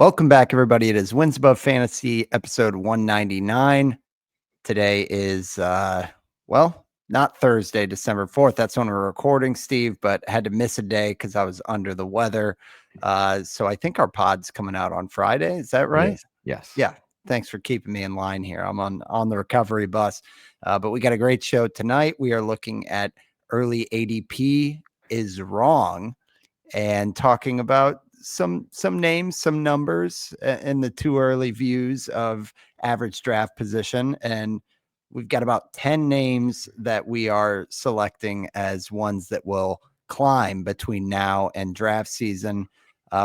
Welcome back, everybody. It is Wins Above Fantasy, episode 199. Today is, not Thursday, December 4th. That's when we're recording, Steve, but had to miss a day because I was under the weather. So I think our pod's coming out on Friday. Is that right? Yes. Yeah. Thanks for keeping me in line here. I'm on the recovery bus, but we got a great show tonight. We are looking at early ADP is wrong and talking about some names, some numbers, and the too early views of average draft position. And we've got about 10 names that we are selecting as ones that will climb between now and draft season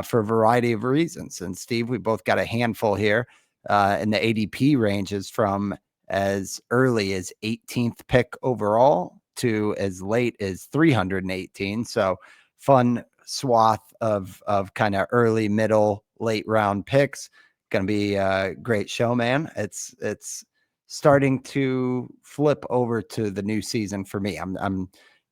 for a variety of reasons. And Steve, we both got a handful here, and the ADP ranges from as early as 18th pick overall to as late as 318. So fun swath of kind of early, middle, late round picks. Going to be a great show, man. It's starting to flip over to the new season for me. I'm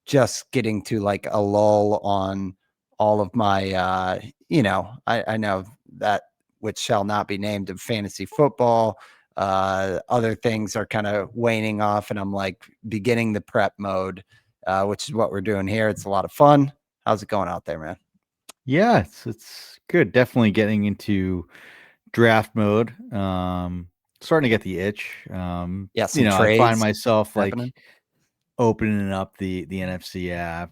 just getting to like a lull on all of my I know that which shall not be named of fantasy football. Other things are kind of waning off, and I'm like beginning the prep mode, which is what we're doing here. It's a lot of fun. How's it going out there, man? Yeah, it's good. Definitely getting into draft mode. Starting to get the itch. Yeah, some I find trades myself happening. like opening up the NFC app,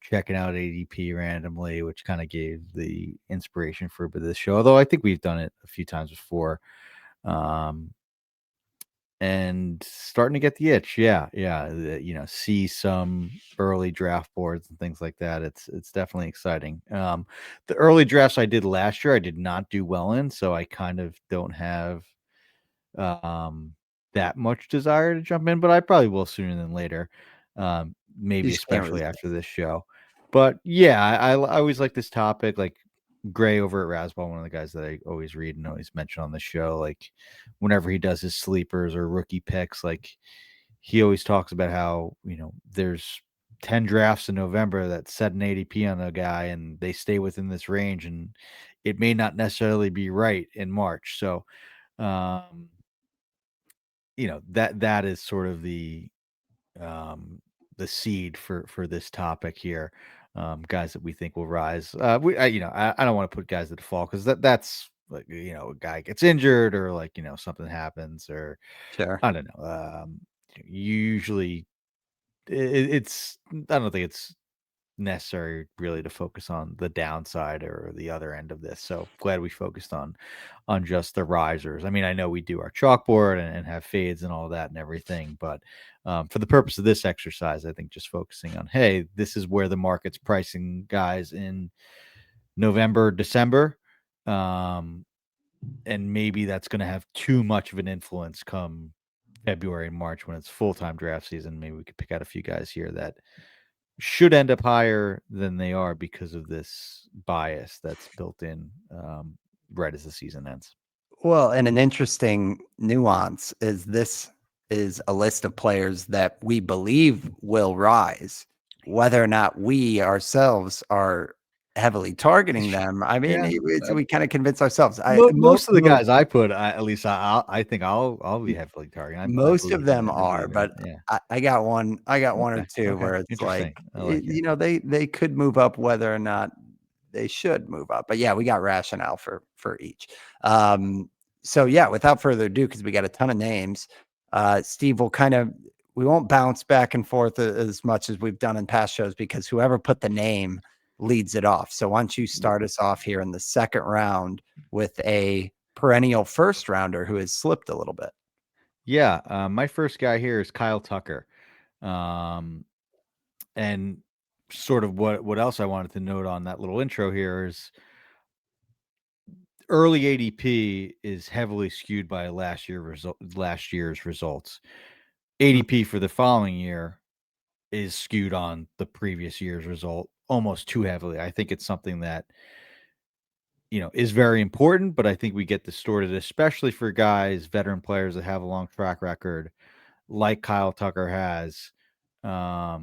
checking out ADP randomly, which kind of gave the inspiration for this show. Although I think we've done it a few times before. And starting to get the itch. Yeah. See some early draft boards and things like that. It's definitely exciting. The early drafts I did last year, I did not do well in, so I kind of don't have that much desire to jump in, but I probably will sooner than later. You Maybe just can't especially resist. after this show. But yeah, I always like this topic. Like Gray over at Rasball, one of the guys that I always read and always mention on the show, like whenever he does his sleepers or rookie picks, like he always talks about how, there's 10 drafts in November that set an ADP on a guy and they stay within this range, and it may not necessarily be right in March. So, that is sort of the seed for this topic here. Guys that we think will rise. I don't want to put guys at default because that's like, a guy gets injured or like, something happens or Sure. I don't know. Usually it's, I don't think it's necessary really to focus on the downside or the other end of this. So glad we focused on just the risers. I mean, I know we do our chalkboard and have fades and all that and everything, but for the purpose of this exercise, I think just focusing on, hey, this is where the market's pricing guys in November, December. And maybe that's going to have too much of an influence come February and March when it's full-time draft season. Maybe we could pick out a few guys here that should end up higher than they are because of this bias that's built in right as the season ends. Well, and an interesting nuance is this is a list of players that we believe will rise, whether or not we ourselves are heavily targeting them. I mean, Yeah. we kind of convince ourselves. Most of the guys I put, at least I think I'll be heavily targeting. I Most of believe them I are, believe in it. but Yeah. I got one or two Okay. where it's like, Interesting. I like it. they could move up whether or not they should move up. But yeah, we got rationale for each. So yeah, without further ado, because we got a ton of names, Steve will we won't bounce back and forth as much as we've done in past shows because whoever put the name leads it off. So why don't you start us off here in the second round with a perennial first rounder who has slipped a little bit. Yeah. My first guy here is Kyle Tucker. And sort of what else I wanted to note on that little intro here is early ADP is heavily skewed by last year's results. ADP for the following year is skewed on the previous year's result almost too heavily. I think it's something that is very important, but I think we get distorted, especially for guys, veteran players that have a long track record, like Kyle Tucker has. A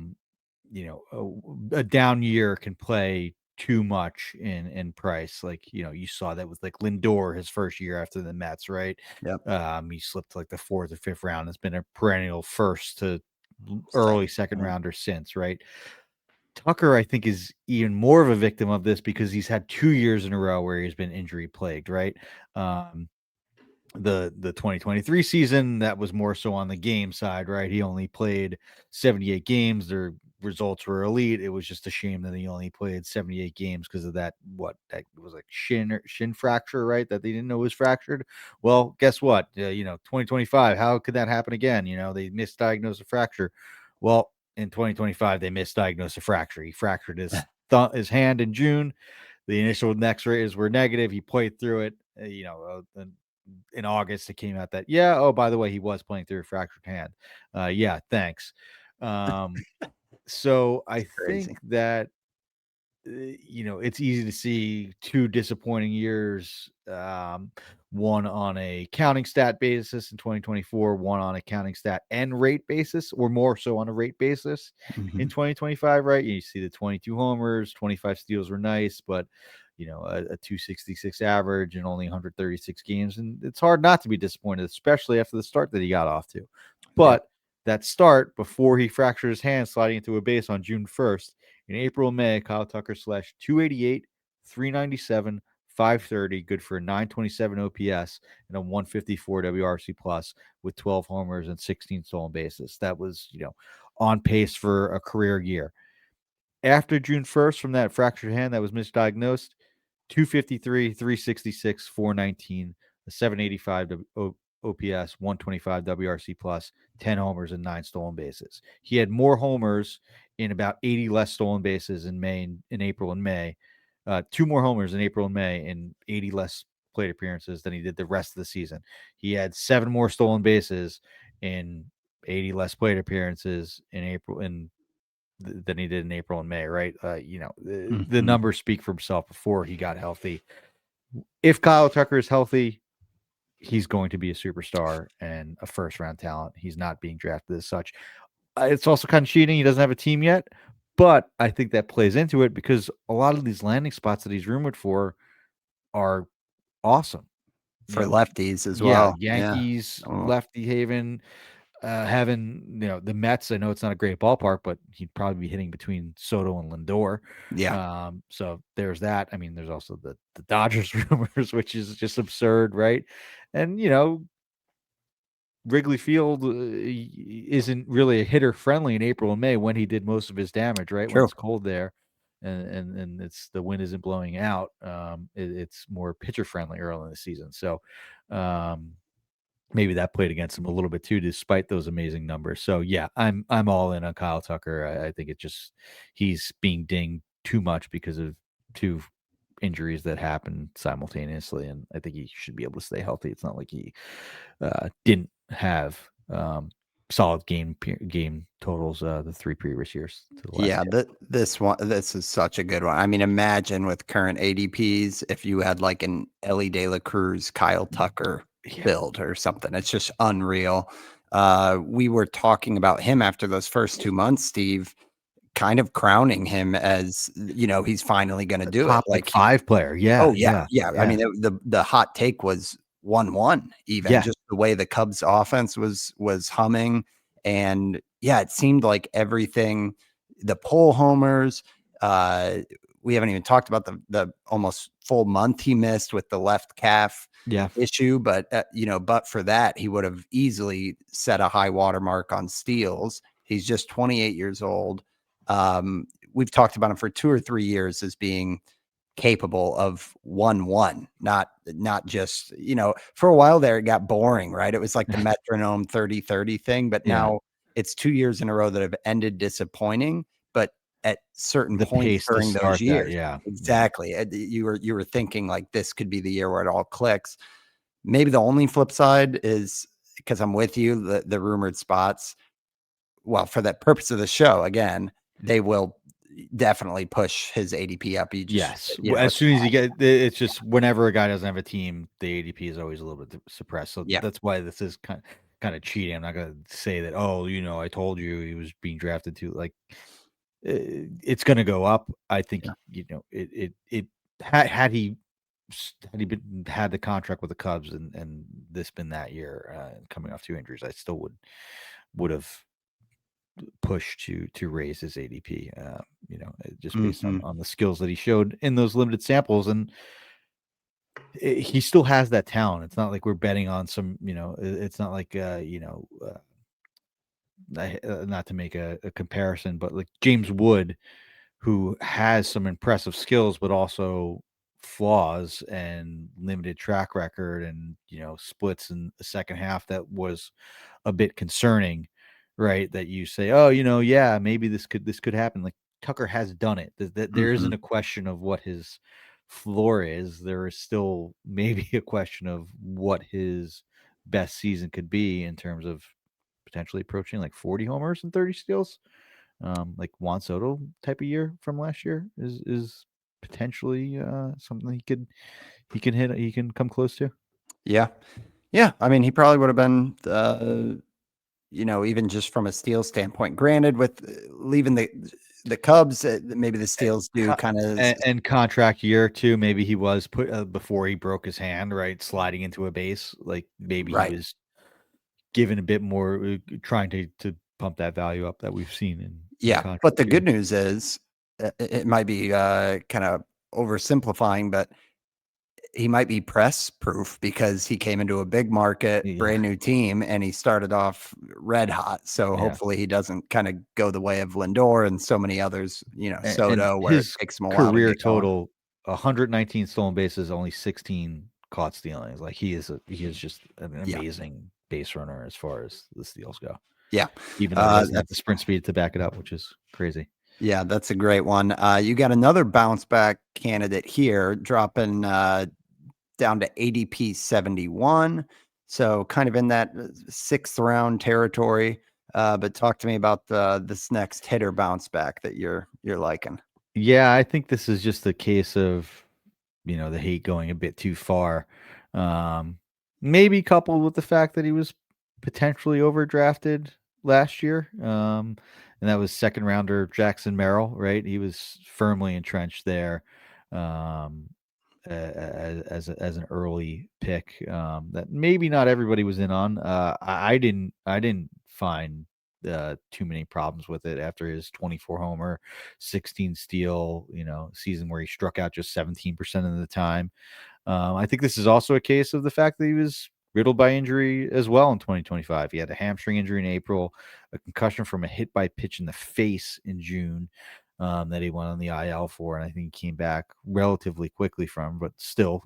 down year can play too much in price. Like, you saw that with like Lindor his first year after the Mets, right? Yep. He slipped to like the 4th or 5th round. It's been a perennial first to early Second. second Yeah. rounder since, right? Tucker, I think, is even more of a victim of this because he's had 2 years in a row where he's been injury plagued, right? Um, the 2023 season, that was more so on the game side, right? He only played 78 games. Their results were elite. It was just a shame that he only played 78 games because of that, what that was, like shin fracture, right? That they didn't know was fractured. Well, guess what? 2025, how could that happen again? They misdiagnosed a fracture. Well, in 2025 they misdiagnosed a fracture. He fractured his hand in June. The initial X-rays were negative. He played through it. In August, it came out that, yeah, oh, by the way, he was playing through a fractured hand. Yeah, thanks. So I think Crazy. that it's easy to see two disappointing years. One on a counting stat basis in 2024, one on a counting stat and rate basis, or more so on a rate basis in Mhm. 2025, right? You see the 22 homers, 25 steals were nice, but a 266 average and only 136 games. And it's hard not to be disappointed, especially after the start that he got off to. Yeah. But that start before he fractured his hand sliding into a base on June 1st, in April and May, Kyle Tucker slashed 288, 397, 530, good for a 927 OPS and a 154 WRC plus with 12 homers and 16 stolen bases. That was, on pace for a career year. After June 1st, from that fractured hand that was misdiagnosed, 253, 366, 419, a 785 OPS, 125 WRC plus, 10 homers and 9 stolen bases. He had more homers in about 80 less stolen bases in April and May. Two more homers in April and May and 80 less plate appearances than he did the rest of the season. He had 7 more stolen bases in 80 less plate appearances in April than he did in April and May, right? The Mhm. numbers speak for himself before he got healthy. If Kyle Tucker is healthy, he's going to be a superstar and a first round talent. He's not being drafted as such. It's also kind of cheating. He doesn't have a team yet, but I think that plays into it because a lot of these landing spots that he's rumored for are awesome. For lefties as Yeah, well. Yeah. Yankees, Oh, lefty haven, having the Mets. I know it's not a great ballpark, but he'd probably be hitting between Soto and Lindor. yeah. So there's that. I mean, there's also the Dodgers rumors, which is just absurd, right? And Wrigley Field isn't really a hitter friendly in April and May when he did most of his damage, right? When True. it's cold there. And it's the wind isn't blowing out. It's more pitcher friendly early in the season. So um, maybe that played against him a little bit too, despite those amazing numbers. So yeah, I'm all in on Kyle Tucker. I think he's being dinged too much because of two injuries that happen simultaneously, and I think he should be able to stay healthy. It's not like he didn't have solid game totals the 3 previous years to the last Yeah, two. this is such a good one. I mean, imagine with current ADPs if you had like an Ellie De La Cruz, Kyle Tucker Yeah, build or something. It's just unreal. We were talking about him after those first 2 months, Steve, kind of crowning him as he's finally going to a do it. top like Like he, 5 player. Yeah, oh yeah, yeah, yeah. I yeah, mean, the hot take was 1-1, even yeah. just the way the Cubs offense was humming. And yeah, it seemed like everything, the pull homers, uh, we haven't even talked about the almost full month he missed with the left calf Yeah. issue, but but for that, he would have easily set a high watermark on steals. He's just 28 years old. We've talked about him for 2 or 3 years as being capable of 1-1, not just, for a while there it got boring, right? It was like the metronome 30-30 thing, but Yeah. now it's 2 years in a row that have ended disappointing, but at certain The points pace to during those start that. years, Yeah. Yeah. exactly, you were thinking like this could be the year where it all clicks. Maybe the only flip side is, because I'm with you, the rumored spots, well, for the purpose of the show, again, they will definitely push his ADP up. You just, Yes. As it's soon as you get, it's just whenever a guy doesn't have a team, the ADP is always a little bit suppressed. So yeah. that's why this is kind of cheating. I'm not going to say that, oh, I told you he was being drafted to, like, it's going to go up. I think, Yeah. had he had the contract with the Cubs and this been that year, coming off 2 injuries, I still would have pushed to raise his ADP, just based Hmm. on the skills that he showed in those limited samples. And he still has that talent. It's not like we're betting on some, it's not like, not to make a comparison, but like James Wood, who has some impressive skills, but also flaws and limited track record and, splits in the second half that was a bit concerning, right? That you say, oh, yeah, maybe this could happen. Like Tucker has done it. That there isn't Hmm. a question of what his floor is. There is still maybe a question of what his best season could be in terms of potentially approaching like 40 homers and 30 steals. Like Juan Soto type of year from last year is potentially something he can hit, he can come close to. Yeah. Yeah. I mean, he probably would have been, even just from a steal standpoint. Granted, with leaving the Cubs, maybe the steals do Co- kind of. and contract year too. Maybe he was put before he broke his hand, right? Sliding into a base, like maybe he Right. was given a bit more, trying to pump that value up that we've seen in Yeah. But contract the good years. news is, it might be kind of oversimplifying, but he might be press proof because he came into a big market, Yeah, brand new team, and he started off red hot. So yeah. hopefully he doesn't kind of go the way of Lindor and so many others, And Soto, where it his takes him a while to career get going. total, 119 stolen bases, only 16 caught stealings. Like he is just an Yeah. amazing base runner as far as the steals go. Yeah. Even though he doesn't have the That's sprint speed to back it up, which is crazy. Yeah, that's a great one. You got another bounce back candidate here, dropping down to ADP 71. So kind of in that sixth round territory. But talk to me about this next hitter bounce back that you're liking. Yeah, I think this is just a case of, the hate going a bit too far. Um, Maybe coupled with the fact that he was potentially overdrafted last year. And that was second rounder Jackson Merrill, right? He was firmly entrenched there. Um, as an early pick, that maybe not everybody was in on. I didn't find too many problems with it after his 24 homer, 16 steal, season where he struck out just 17% of the time. I think this is also a case of the fact that he was riddled by injury as well in 2025. He had a hamstring injury in April, a concussion from a hit by pitch in the face in June, that he went on the IL for, and I think he came back relatively quickly from. But still,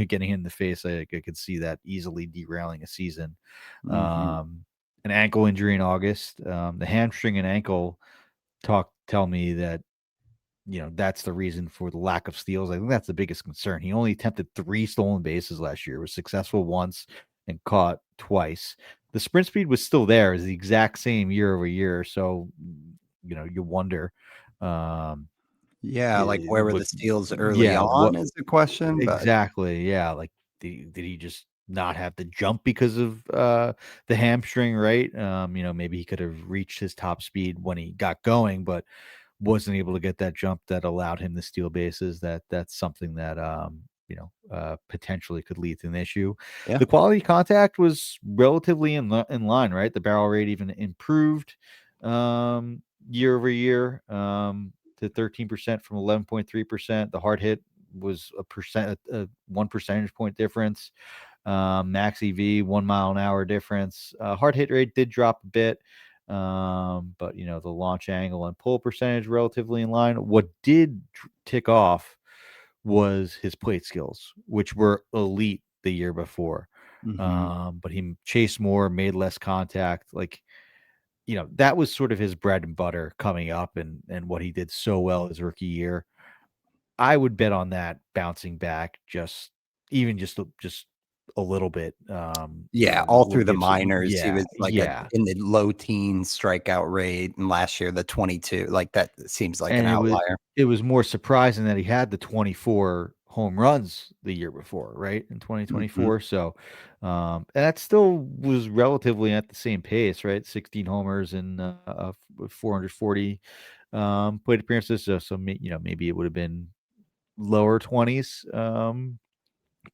getting in the face, I could see that easily derailing a season. Hmm. Um, an ankle injury in August, the hamstring and ankle tell me that that's the reason for the lack of steals. I think that's the biggest concern. He only attempted 3 stolen bases last year, was successful once and caught twice. The sprint speed was still there, is the exact same year over year. So, you wonder, um, Yeah, like eh, where were the what, steals early yeah, on what is the question, but exactly, yeah. Like, did he just not have the jump because of the hamstring, right? Maybe he could have reached his top speed when he got going, but wasn't able to get that jump that allowed him to steal bases. That's something that potentially could lead to an issue. yeah, The quality contact was relatively in line, right? The barrel rate even improved year over year, to 13% from 11.3%. The hard hit was a 1 percentage point difference. Max EV 1 mile an hour difference. Hard hit rate did drop a bit, but the launch angle and pull percentage relatively in line. What did tick off was his plate skills, which were elite the year before. mhm, But he chased more, made less contact. Like, that was sort of his bread and butter coming up, and what he did so well his rookie year. I would bet on that bouncing back, just a little bit. yeah, all Will through the give some, minors, he yeah, was like yeah. in the low teens strikeout rate, and last year the 22, like that seems like an And outlier. it was more surprising that he had the 24 home runs the year before, right, in Mhm. 2024. So, and that still was relatively at the same pace, right? 16 homers and 440 plate appearances. So maybe it would have been lower 20s.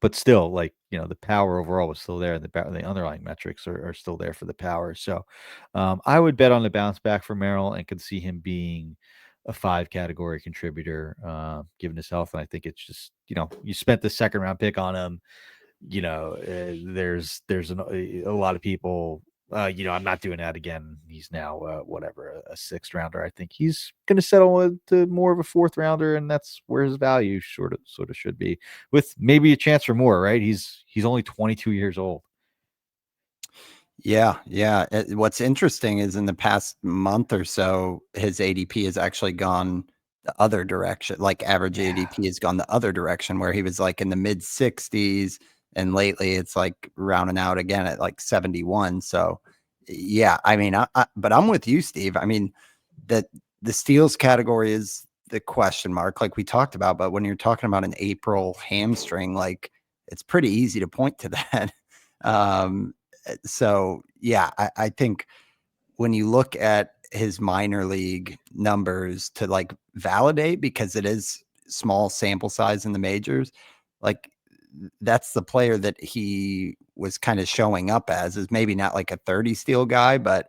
But still, like, the power overall was still there. The underlying metrics are still there for the power. So, I would bet on the bounce back for Merrill and could see him being a 5 category contributor, given his health. And I think it's just, you spent the second round pick on him. There's a lot of people. I'm not doing that again. He's now whatever, a 6th rounder. I think he's going to settle to more of a 4th rounder, and that's where his value sort of should be, with maybe a chance for more. Right? He's only 22 years old. Yeah, yeah. What's interesting is in the past month or so, his ADP has actually gone the other direction. Like average ADP has gone the other direction, where he was like in the mid 60s, and lately it's like rounding out again at like 71. So, yeah, I mean, but I'm with you, Steve. I mean, that the steals category is the question mark, like we talked about. But when you're talking about an April hamstring, like it's pretty easy to point to that. Um, so yeah, I think when you look at his minor league numbers to like validate, because it is small sample size in the majors, like that's the player that he was kind of showing up as, is maybe not like a 30 steal guy, but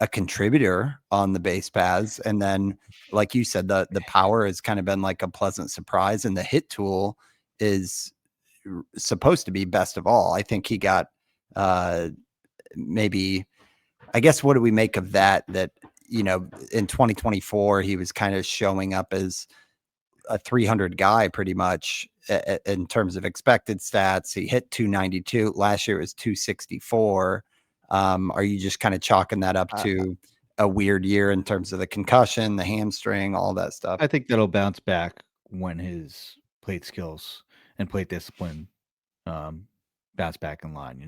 a contributor on the base paths. And then, like you said, the power has kind of been like a pleasant surprise, and the hit tool is supposed to be best of all. I think he got maybe, I guess, what do we make of that? That, in 2024, he was kind of showing up as a 300 guy pretty much in terms of expected stats. He hit 292. Last year it was 264. Are you just kind of chalking that up to a weird year in terms of the concussion, the hamstring, all that stuff? I think that'll bounce back when his plate skills and plate discipline um, bounce back in line.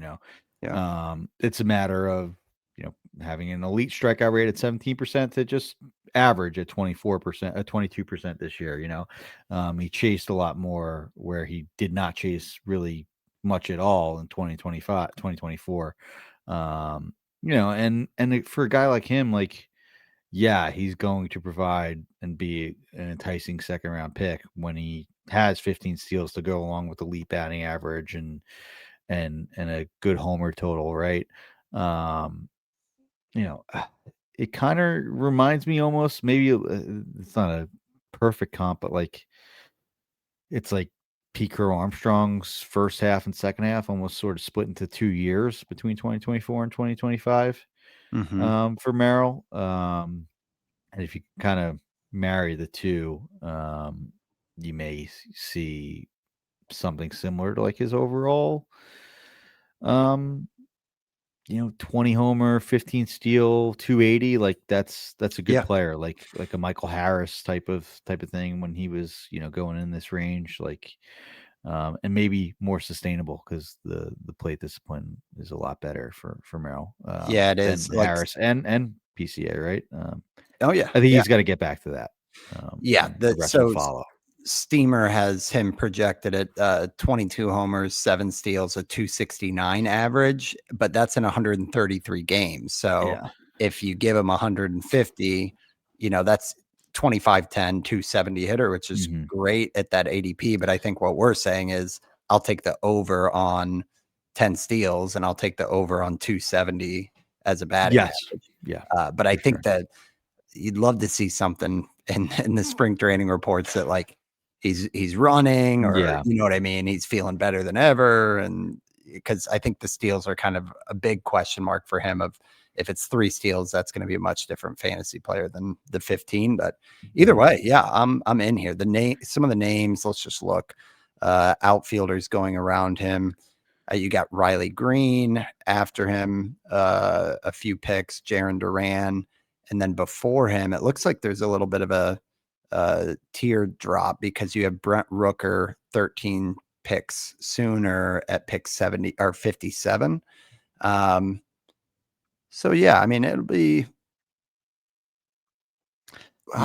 Yeah. It's a matter of having an elite strikeout rate at 17% to just average at 24%, at 22% this year. He chased a lot more, where he did not chase really much at all in 2025, 2024. For a guy like him, like, yeah, he's going to provide and be an enticing second round pick when he has 15 steals to go along with the elite batting average and a good homer total, right? Um, you know, it kind of reminds me almost, maybe it's not a perfect comp, but like it's like Pete Crow Armstrong's first half and second half almost sort of split into 2 years between 2024 and 2025 Mm-hmm. for Merrill. And if you kind of marry the two, you may see something similar to like his overall, um, 20 homer, 15 steal, 280. Like that's a good Yeah. player, like a Michael Harris type of thing when he was, going in this range, like, and maybe more sustainable because the plate discipline is a lot better for Merrill, Yeah, it than is. Like, Harris and PCA, right? oh yeah. I think Yeah. he's got to get back to that, Yeah. and the rest will follow. Steamer has him projected at 22 homers, 7 steals, a 269 average, but that's in 133 games. So Yeah. if you give him 150, that's 25, 10, 270 hitter, which is Mhm. great at that ADP. But I think what we're saying is I'll take the over on 10 steals, and I'll take the over on 270 as a batting Yes. average. Yeah, But I for think sure. that you'd love to see something in the spring training reports that like he's running, or Yeah. you know what I mean, he's feeling better than ever. And because I think the steals are kind of a big question mark for him. Of if it's 3 steals, that's going to be a much different fantasy player than the 15. But either Mhm. way, yeah, I'm in here. Some of the names, let's just look. Outfielders going around him. You got Riley Green after him, a few picks, Jaron Duran, and then before him, it looks like there's a little bit of a tier drop, because you have Brent Rooker 13 picks sooner at pick 70 or 57. Um, so yeah, I mean, it'll be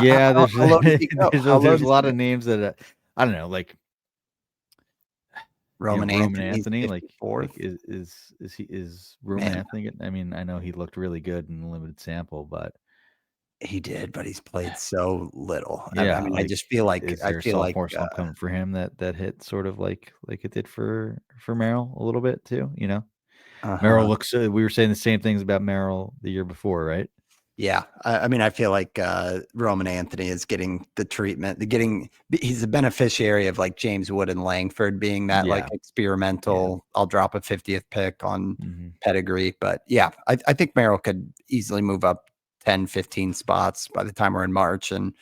Yeah, how low does he go? How low there's a does he lot go? of names that, I don't know, like, Roman Roman Anthony's Anthony, like 54th. is Roman Man, Anthony, I mean, I know he looked really good in a limited sample, but He did, but he's played so little. I Yeah, mean, like, is I there a feel like, sophomore slump coming for him that hit sort of like it did for Merrill a little bit too, you know? Merrill uh-huh. looks, we were saying the same things about Merrill the year before, right? Yeah, I mean, I feel like Roman Anthony is getting the treatment. He's a beneficiary of like James Wood and Langford being that like Yeah, yeah. experimental. I'll drop a 50th pick on Mhm. pedigree, but yeah, I think Merrill could easily move up 10, 15 spots by the time we're in March, and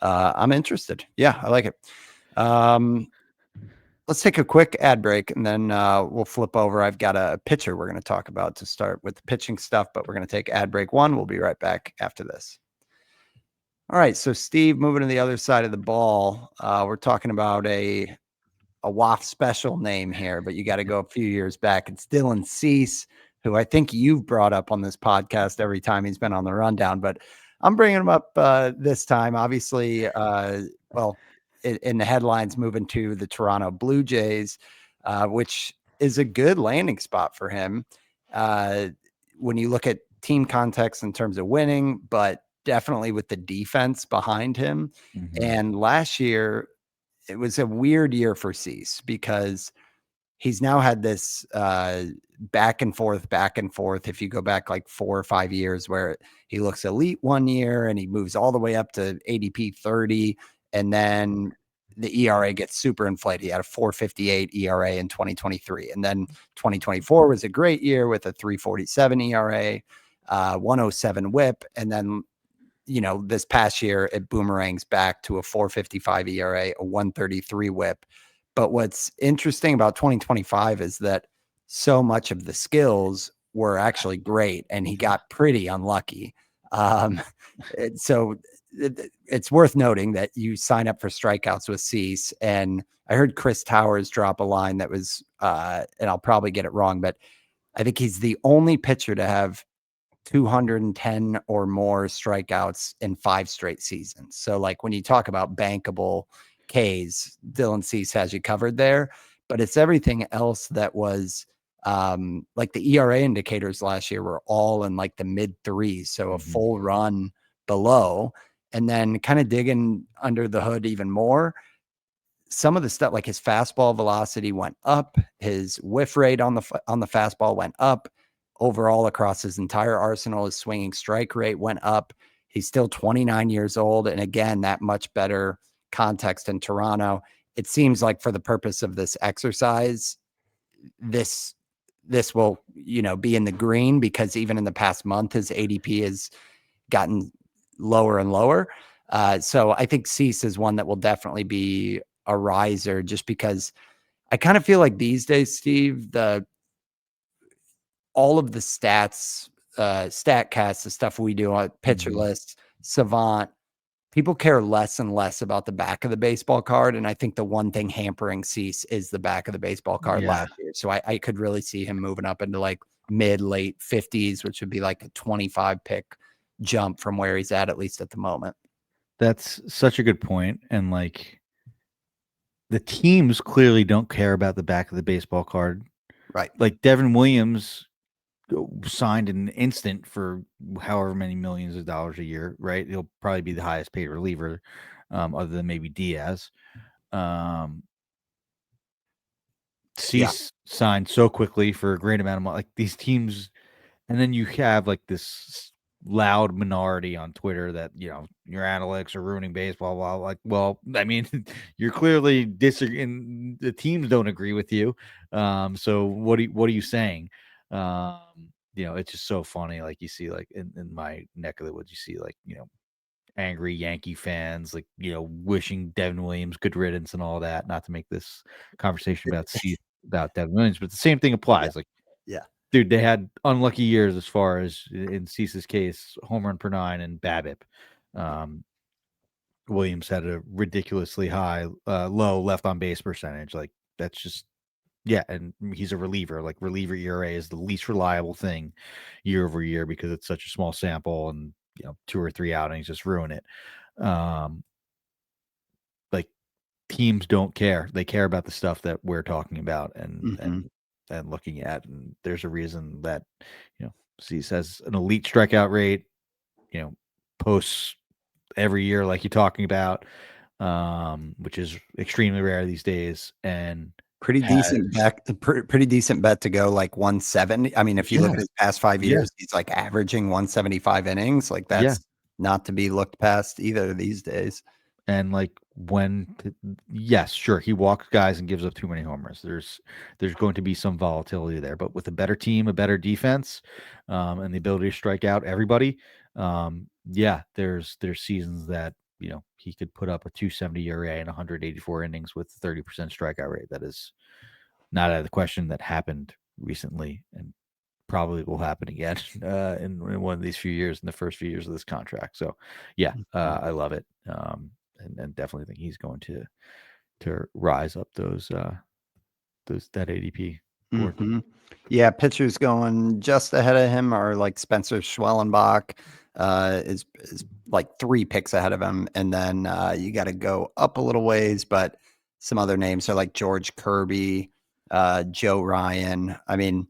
I'm interested. Yeah, I like it. Um, let's take a quick ad break and then we'll flip over. I've got a pitcher we're going to talk about to start with the pitching stuff, but we're going to take ad break one. We'll be right back after this. All right. So, Steve, moving to the other side of the ball, we're talking about a WAF special name here, but you got to go a few years back. It's Dylan Cease, who I think you've brought up on this podcast every time he's been on the rundown, but I'm bringing him up this time. Obviously, well, in the headlines, moving to the Toronto Blue Jays, which is a good landing spot for him. Uh, when you look at team context in terms of winning, but definitely with the defense behind him. Mhm. And last year, it was a weird year for Cease because he's now had this back and forth, back and forth. If you go back like 4 or 5 years, where he looks elite one year and he moves all the way up to ADP 30, and then the ERA gets super inflated. He had a 4.58 ERA in 2023, and then 2024 was a great year with a 3.47 ERA, 107 WHIP, and then this past year it boomerangs back to a 4.55 ERA, a 133 WHIP. But what's interesting about 2025 is that so much of the skills were actually great, and he got pretty unlucky. Um, so it's worth noting that you sign up for strikeouts with Cease, and I heard Chris Towers drop a line that was, and I'll probably get it wrong, but I think he's the only pitcher to have 210 or more strikeouts in 5 straight seasons. So, like when you talk about bankable Ks, Dylan Cease has you covered there. But it's everything else that was like the ERA indicators last year were all in like the mid threes, so a Mhm. full run below. And then kind of digging under the hood even more, some of the stuff like his fastball velocity went up, his whiff rate on the fastball went up. Overall, across his entire arsenal, his swinging strike rate went up. He's still 29 years old, and again, that much better context in Toronto. It seems like for the purpose of this exercise, this this will be in the green because even in the past month, his ADP has gotten lower and lower. So I think Cease is one that will definitely be a riser just because I kind of feel like these days, Steve, the all of the stats, StatCast, the stuff we do on Pitcher Mhm. List, Savant, people care less and less about the back of the baseball card. And I think the one thing hampering Cease is the back of the baseball card Yeah. last year. So I could really see him moving up into like mid, late 50s, which would be like a 25 pick jump from where he's at least at the moment. That's such a good point, and, like, the teams clearly don't care about the back of the baseball card. Right. Like, Devin Williams signed in an instant for however many millions of dollars a year, right? He'll probably be the highest paid reliever, other than maybe Diaz. Um, Yeah. Cease signed so quickly for a great amount of money. Like, these teams, and then you have, like, this loud minority on Twitter that, your analytics are ruining baseball. Blah, like, well, I mean, you're clearly disagreeing. The teams don't agree with you. So what are you saying? It's just so funny. Like, you see, like, in my neck of the woods, you see, like, angry Yankee fans, like, wishing Devin Williams good riddance and all that. Not to make this conversation about Devin Williams, but the same thing Yeah. applies. Like, Yeah. dude, they had unlucky years as far as in Cease's case, home run per nine and BABIP. Um, Williams had a ridiculously low left on base percentage. Like, that's just, yeah, and he's a reliever. Like, reliever ERA is the least reliable thing year over year because it's such a small sample, and 2 or 3 outings just ruin it. Um, like, teams don't care. They care about the stuff that we're talking about and Hmm. looking at. And there's a reason that Cease has an elite strikeout rate, you know, posts every year, like you're talking about, which is extremely rare these days. And Pretty decent pretty decent bet to go like 170. I mean, if you look yeah, at his past 5 yeah, years, he's like averaging 175 innings. Like yeah. that's not to be looked past either these days. And like yes, sure, he walks guys and gives up too many homers. There's going to be some volatility there, but with a better team, a better defense, and the ability to strike out everybody, yeah, there's seasons that he could put up a 270 ERA and 184 innings with 30% strikeout rate. That is not out of the question. That happened recently and probably will happen again in one of these few years, in the first few years of this contract. So, yeah, Mhm. I love it, and definitely think he's going to rise up that ADP board. Mhm. Yeah, pitchers going just ahead of him are like Spencer Schwellenbach, is like 3 picks ahead of him, and then, you gotta go up a little ways, but some other names are like George Kirby, Joe Ryan. I mean,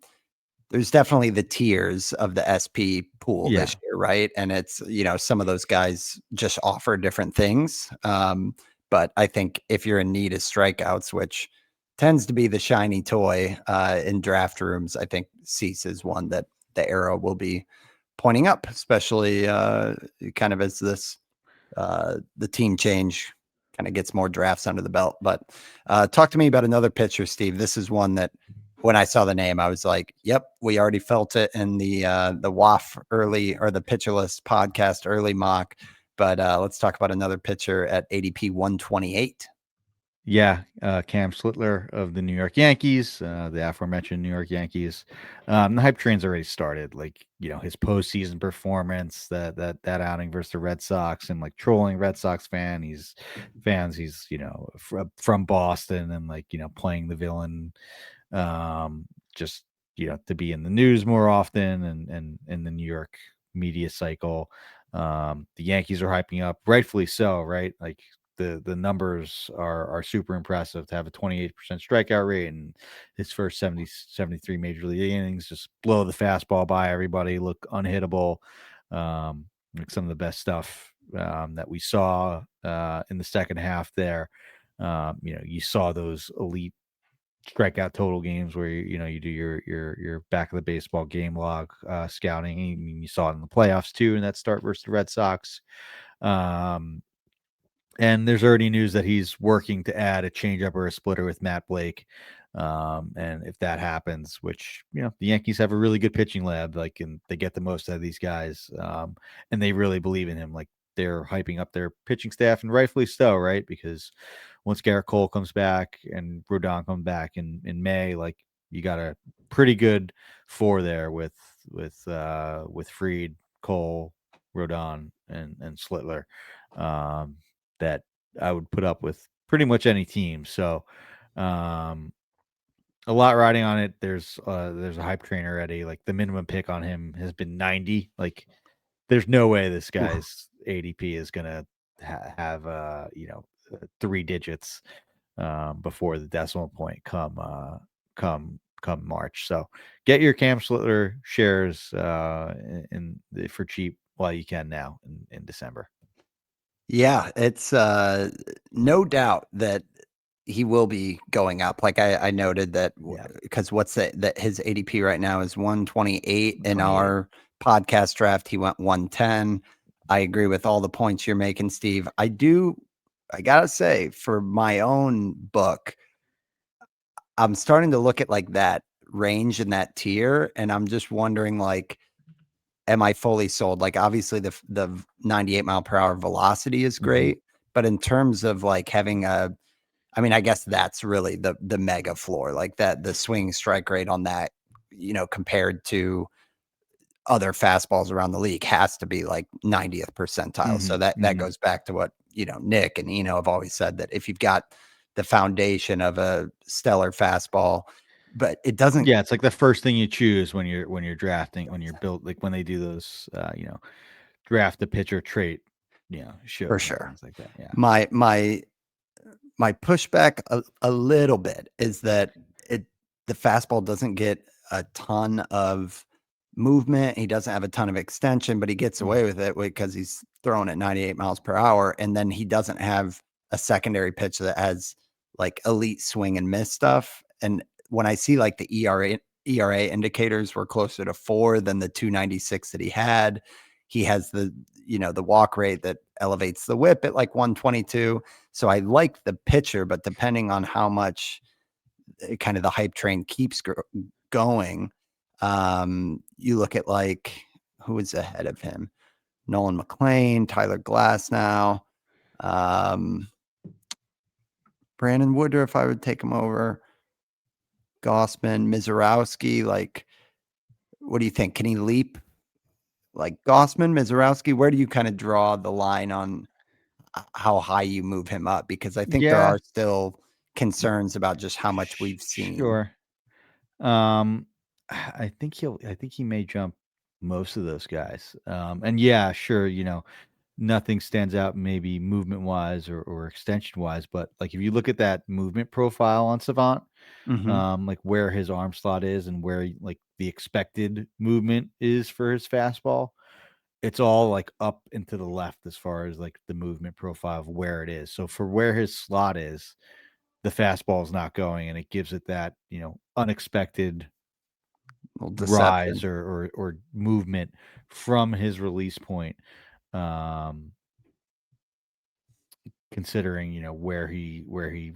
there's definitely the tiers of the SP pool Yeah, this year, right? And it's, some of those guys just offer different things. But I think if you're in need of strikeouts, which tends to be the shiny toy in draft rooms, I think Cease is one that the arrow will be pointing up, especially kind of as the team change kind of gets more drafts under the belt. But talk to me about another pitcher, Steve. This is one that when I saw the name, I was like, "Yep, we already felt it in the WAF early or the Pitcher List podcast early mock." But let's talk about another pitcher at ADP 128. yeah. Cam Schlittler of the New York Yankees, the aforementioned New York Yankees. The hype train's already started. Like his postseason performance, that outing versus the Red Sox, and like trolling Red Sox fans. He's from Boston, and like playing the villain, just to be in the news more often, and in the New York media cycle. The Yankees are hyping up, rightfully so, right? Like the numbers are super impressive to have a 28% strikeout rate and his first 73 major league innings, just blow the fastball by everybody, look unhittable. Like some of the best stuff that we saw in the second half there. You saw those elite strikeout total games where you do your back of the baseball game log scouting. I mean, you saw it in the playoffs too in that start versus the Red Sox. Um, and there's already news that he's working to add a changeup or a splitter with Matt Blake. And if that happens, which the Yankees have a really good pitching lab, like, and they get the most out of these guys, and they really believe in him. Like they're hyping up their pitching staff, and rightfully so, right? Because once Garrett Cole comes back and Rodon comes back in May, like you got a pretty good four there with Fried, Cole, Rodon, and Schlittler. That I would put up with pretty much any team. So, a lot riding on it. There's a hype train already. Like the minimum pick on him has been 90. Like there's no way this Oof. guy's ADP is gonna have 3 digits before the decimal point come March. So get your Cam Schlittler shares for cheap while you can now in December. Yeah, it's no doubt that he will be going up. Like I noted that Yeah, because that his ADP right now is 128. In 28. our podcast draft, he went 110. I agree with all the points you're making, Steve. I gotta say, for my own book, I'm starting to look at like that range and that tier, and I'm just wondering like, am I fully sold? Like, obviously, the 98 mile per hour velocity is Mhm. great, but in terms of like having I mean, I guess that's really the mega floor, like that the swing strike rate on that, compared to other fastballs around the league has to be like 90th percentile. So Mhm, that mhm. goes back to what, Nick and Eno have always said that if you've got the foundation of a stellar fastball, but it doesn't. Yeah, it's like the first thing you choose when you're drafting, when you're built, like when they do those, draft the pitcher trait, For shows and sure. things like that. Yeah. My pushback a little bit is that it the fastball doesn't get a ton of movement. He doesn't have a ton of extension, but he gets Mm. away with it because he's throwing at 98 miles per hour. And then he doesn't have a secondary pitch that has like elite swing and miss stuff. And when I see like the ERA indicators were closer to 4 than the 296 that he had. He has the walk rate that elevates the whip at like 122. So I like the pitcher, but depending on how much kind of the hype train keeps going, you look at like who is ahead of him: Nolan McLean, Tyler Glass now, Brandon Woodruff. I would take him over Gossman, Mizorowski. Like, what do you think? Can he leap like Gossman, Mizorowski? Where do you kind of draw the line on how high you move him up? Because I think there Yeah, are still concerns about just how much we've seen. sure. I think he may jump most of those guys. And yeah, sure, nothing stands out maybe movement wise or extension wise, but like if you look at that movement profile on Savant, Mm-hmm. like where his arm slot is and where like the expected movement is for his fastball, it's all like up and to the left as far as like the movement profile of where it is. So for where his slot is, the fastball is not going, and it gives it that unexpected Little rise deception. or movement from his release point. Um, Considering where he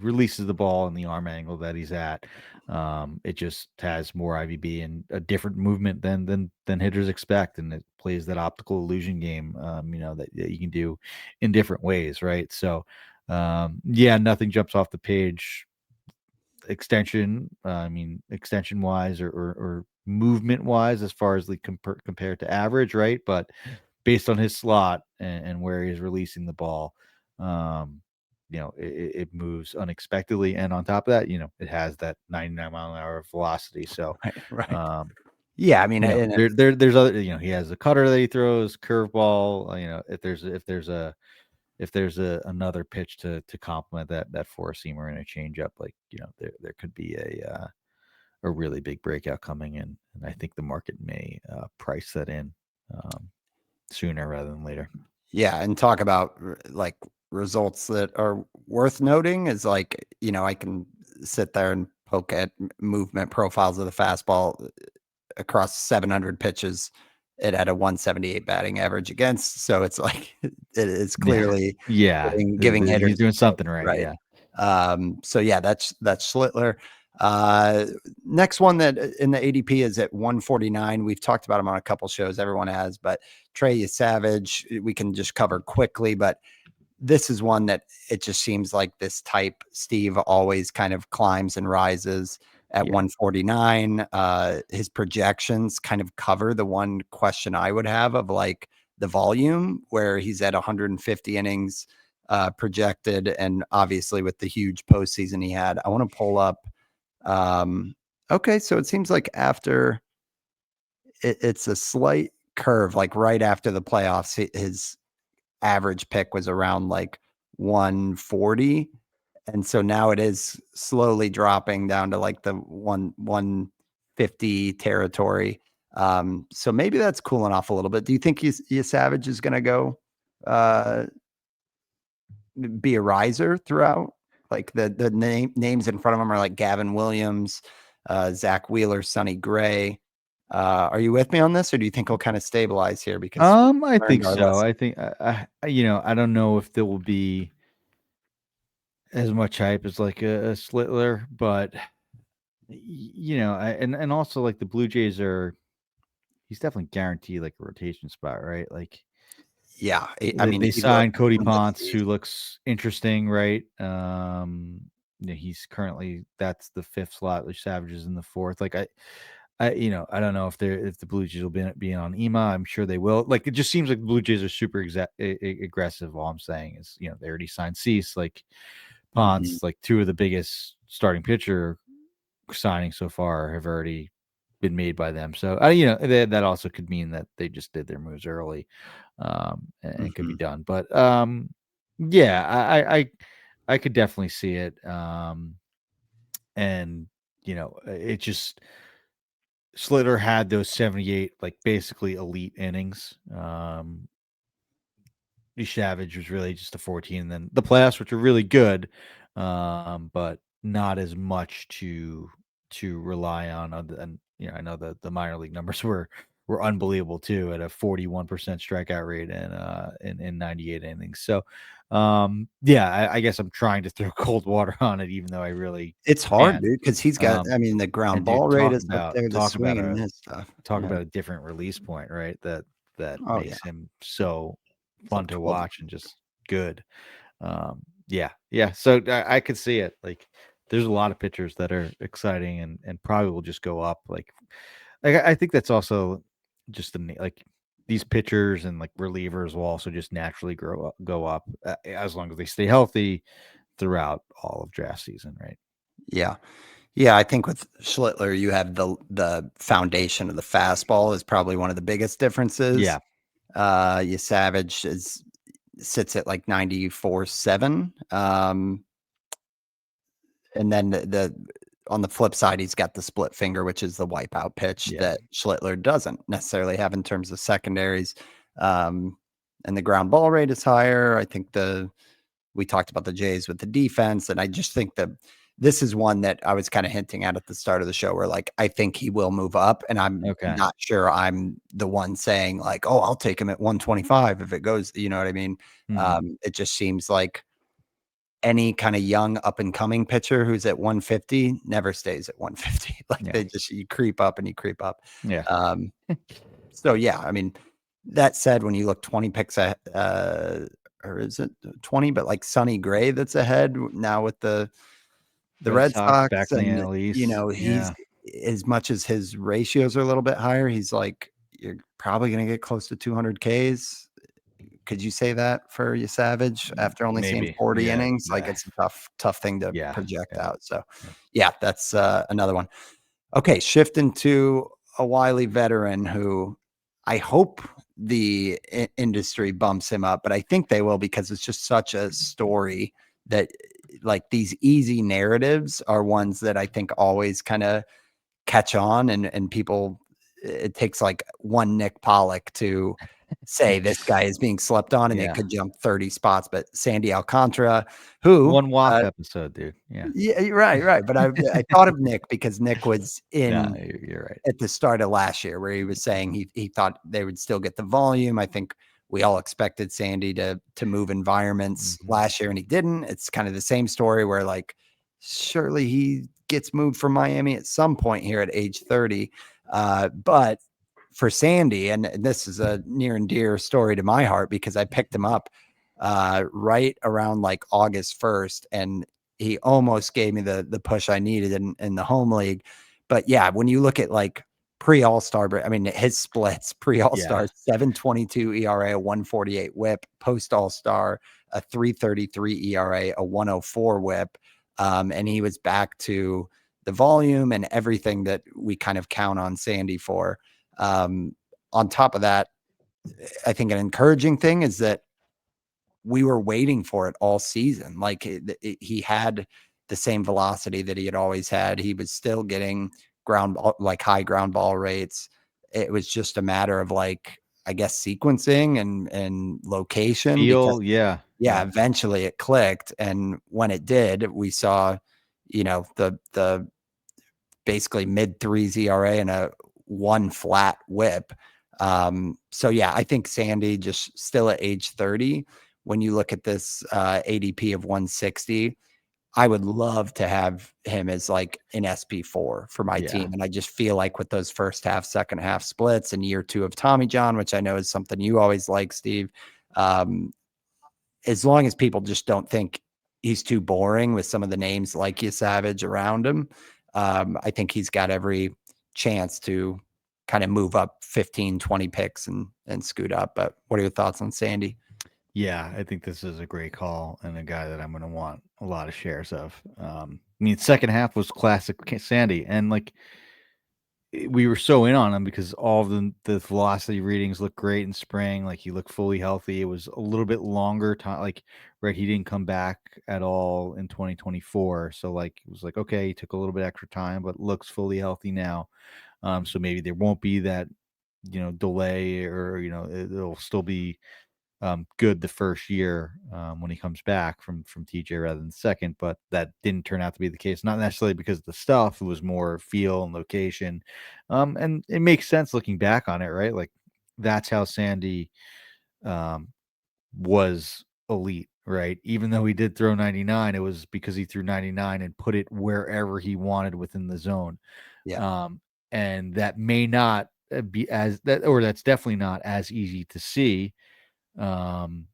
releases the ball and the arm angle that he's at, it just has more IVB and a different movement than hitters expect, and it plays that optical illusion game, that you can do in different ways, right? So, yeah, nothing jumps off the page extension wise or movement wise as far as compared to average, right? But based on his slot and where he's releasing the ball, it moves unexpectedly, and on top of that, it has that 99-mile-an-hour velocity. So, Right. Right. um, Yeah. I mean, and there's other, he has a cutter that he throws, curveball. If there's another pitch to complement that four seamer and a changeup, like there could be a really big breakout coming in, and I think the market may price that in sooner rather than later. yeah, and talk about like results that are worth noting is like, I can sit there and poke at movement profiles of the fastball across 700 pitches. It had a 178 batting average against. So it's like, it is Yeah, clearly yeah, giving he's hitters doing a pitch, something right. right. Yeah, So yeah, that's Schlittler. Uh, Next one that in the ADP is at 149. We've talked about him on a couple shows. Everyone has, but Trey Yesavage, we can just cover quickly, but this is one that it just seems like this type Steve always kind of climbs and rises at yeah, 149. His projections kind of cover the one question I would have of like the volume, where he's at 150 innings projected, and obviously with the huge postseason he had. I want to pull up. Okay, so it seems like after it's a slight curve, like right after the playoffs, his average pick was around like 140. And so now it is slowly dropping down to like the 150 territory. So maybe that's cooling off a little bit. Do you think Savage is going to go uh, be a riser throughout? Like the names in front of him are like Gavin Williams, Zach Wheeler, Sonny Gray. Are you with me on this, or do you think he'll kind of stabilize here because we I think learned our so. lesson? I think I don't know if there will be as much hype as like a Slitler, but and also like the Blue Jays he's definitely guaranteed like a rotation spot, right? Like Yeah, I they mean, they he looked signed Cody in the Ponce, who season. looks interesting, right? He's currently that's the fifth slot, which Savage is in the fourth. Like I don't know if the Blue Jays will be on EMA. I'm sure they will. Like it just seems like the Blue Jays are super aggressive. All I'm saying is, they already signed Cease, like Mhm, Ponce, like two of the biggest starting pitcher signings so far have already been made by them. So that also could mean that they just did their moves early, and could be mhm. done. But yeah, I could definitely see it. And it just Schlittler had those 78 like basically elite innings. Yesavage was really just a 14, and then the playoffs, which are really good, but not as much to rely on. And I know that the minor league numbers were unbelievable too, at a 41% strikeout rate in 98 innings. So, yeah, I guess I'm trying to throw cold water on it, even though I really It's hard, can't. dude, because he's got. I mean, the And ground dude, ball rate is up there. The talk about swing and a his stuff. talk Yeah. about a different release point, right? That Oh yeah. makes him so It's fun like to 12. watch and just good. Yeah, yeah. So I could see it. Like, there's a lot of pitchers that are exciting and probably will just go up. Like I think that's also just like these pitchers and like relievers will also just naturally go up as long as they stay healthy throughout all of draft season, right? Yeah. Yeah, I think with Schlittler, you have the foundation of the fastball is probably one of the biggest differences. Yeah, Yesavage sits at like 94.7. And then on the flip side, he's got the split finger, which is the wipeout pitch yeah. that Schlittler doesn't necessarily have in terms of secondaries. Um, and the ground ball rate is higher. I think we talked about the Jays with the defense, and I just think that this is one that I was kind of hinting at the start of the show, where like I think he will move up, and I'm Okay. not sure I'm the one saying like, oh, I'll take him at 125 if it goes. You know what I mean? Mhm. It just seems like any kind of young up and coming pitcher who's at 150 never stays at 150. Like Yeah, they just you creep up and you creep up. yeah. Um, so yeah, I mean, that said, when you look 20 picks or is it 20, but like Sonny Gray that's ahead now with the Red Red Sox Sox, back in the and NL East. he's Yeah. as much as his ratios are a little bit higher, he's like you're probably going to get close to 200 Ks. Could you say that for Yesavage after only seeing Maybe. 40 Yeah. innings? Like it's a tough thing to Yeah. project Yeah. out. So Yeah. yeah, that's another one. Okay, shifting to a wily veteran who I hope the industry bumps him up, but I think they will because it's just such a story that like these easy narratives are ones that I think always kind of catch on, and people, it takes like one Nick Pollock to say this guy is being slept on and they Yeah. could jump 30 spots, but Sandy Alcantara, who One walk episode, dude. Yeah. yeah, right, but I thought of Nick because Nick was No, in you're right. at the start of last year where he was saying he thought they would still get the volume. I think we all expected Sandy to move environments Mhm. last year and he didn't. It's kind of the same story where like surely he gets moved from Miami at some point here at age 30. But for Sandy, and this is a near and dear story to my heart because I picked him up right around like August 1st, and he almost gave me the push I needed in the home league. But yeah, when you look at like pre All-Star, I mean his splits pre Yeah. All-Star 7.22 ERA, a 148 WHIP, post All-Star a 3.33 ERA, a 104 WHIP, and he was back to the volume and everything that we kind of count on Sandy for. On top of that, I think an encouraging thing is that we were waiting for it all season. Like he had the same velocity that he had always had. He was still getting ground ball, like high ground ball rates. It was just a matter of like, I guess, sequencing and location because Yeah. yeah, Yeah. eventually it clicked. And when it did, we saw, the basically mid threes ERA and a one flat whip. So yeah, I think Sandy just still at age 30. When you look at this ADP of 160, I would love to have him as like an SP4 for my Yeah. team. And I just feel like with those first half, second half splits and year two of Tommy John, which I know is something you always like, Steve, um, as long as people just don't think he's too boring with some of the names like Savage around him, I think he's got every chance to kind of move up 15, 20 picks and scoot up. But what are your thoughts on Sandy? Yeah. I think this is a great call and a guy that I'm going to want a lot of shares of. I mean, second half was classic Sandy, and like we were so in on him because all of the velocity readings look great in spring. Like he looked fully healthy. It was a little bit longer time. Like, right, he didn't come back at all in 2024. So like it was like, okay, he took a little bit extra time, but looks fully healthy now. So maybe there won't be that, delay, or, it'll still be good the first year when he comes back from TJ rather than second, but that didn't turn out to be the case. Not necessarily because of the stuff; it was more feel and location. And it makes sense looking back on it, right? Like that's how Sandy um, was elite, right? Even though he did throw 99, it was because he threw 99 and put it wherever he wanted within the zone. Yeah. Um, and that may not be as that, or that's definitely not as easy to see. Um,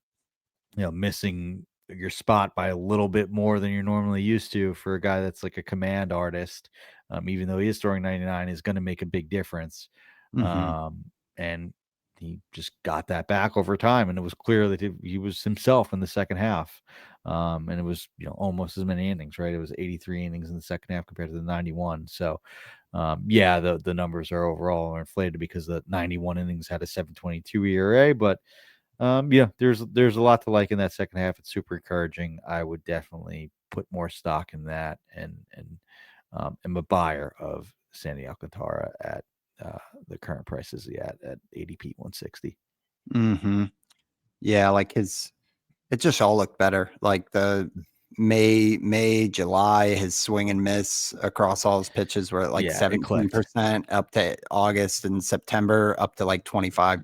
missing your spot by a little bit more than you're normally used to for a guy that's like a command artist, even though he is throwing 99, is going to make a big difference. Hmm. And he just got that back over time, and it was clear that he was himself in the second half. And it was, almost as many innings, right? It was 83 innings in the second half compared to the 91. So, yeah, the numbers are overall inflated because the 91 innings had a 7.22 ERA, but yeah, there's a lot to like in that second half. It's super encouraging. I would definitely put more stock in that, and am a buyer of Sandy Alcantara at the current prices at ADP 160. Hmm. Yeah, like it just all looked better. Like the July, his swing and miss across all his pitches were at like Yeah, it clicked. 17% up to August and September up to like 25%,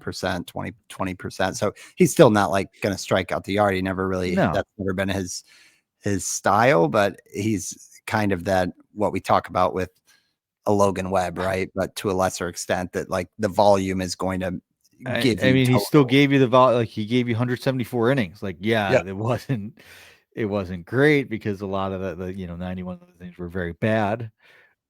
20%. So he's still not like going to strike out the yard. He never really, No, that's never been his style, but he's kind of that, what we talk about with a Logan Webb, right? But to a lesser extent, that like the volume is going to give I you mean, he still total. gave you like he gave you 174 innings. Like, yeah, Yeah. it wasn't great because a lot of the 91 of the things were very bad.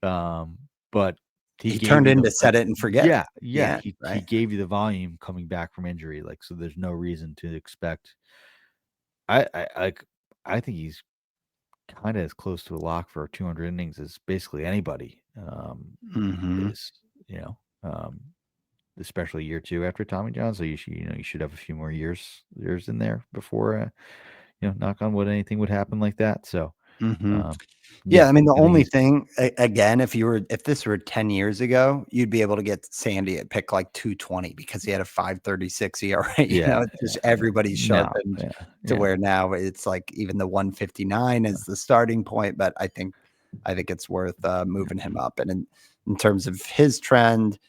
Um, but he He gave turned you into set it and forget it yeah, at the yeah, end, he right? gave you the volume coming back from injury, like, so there's no reason to expect. Like, I think he's kind of as close to a lock for 200 innings as basically anybody. Mhm. Is you know, um, especially year two after Tommy John. So you should have a few more years in there before knock on wood, anything would happen like that. So, Mhm. um, Yeah, yeah, I mean, the I think only he's thing again, if this were 10 years ago, you'd be able to get Sandy at pick like 220 because he had a 5.36 ERA. yeah, It's just yeah, everybody's no, sharpened yeah, to yeah. where now it's like even the 159 is the starting point, but I think it's worth moving him up. And in terms of his trend,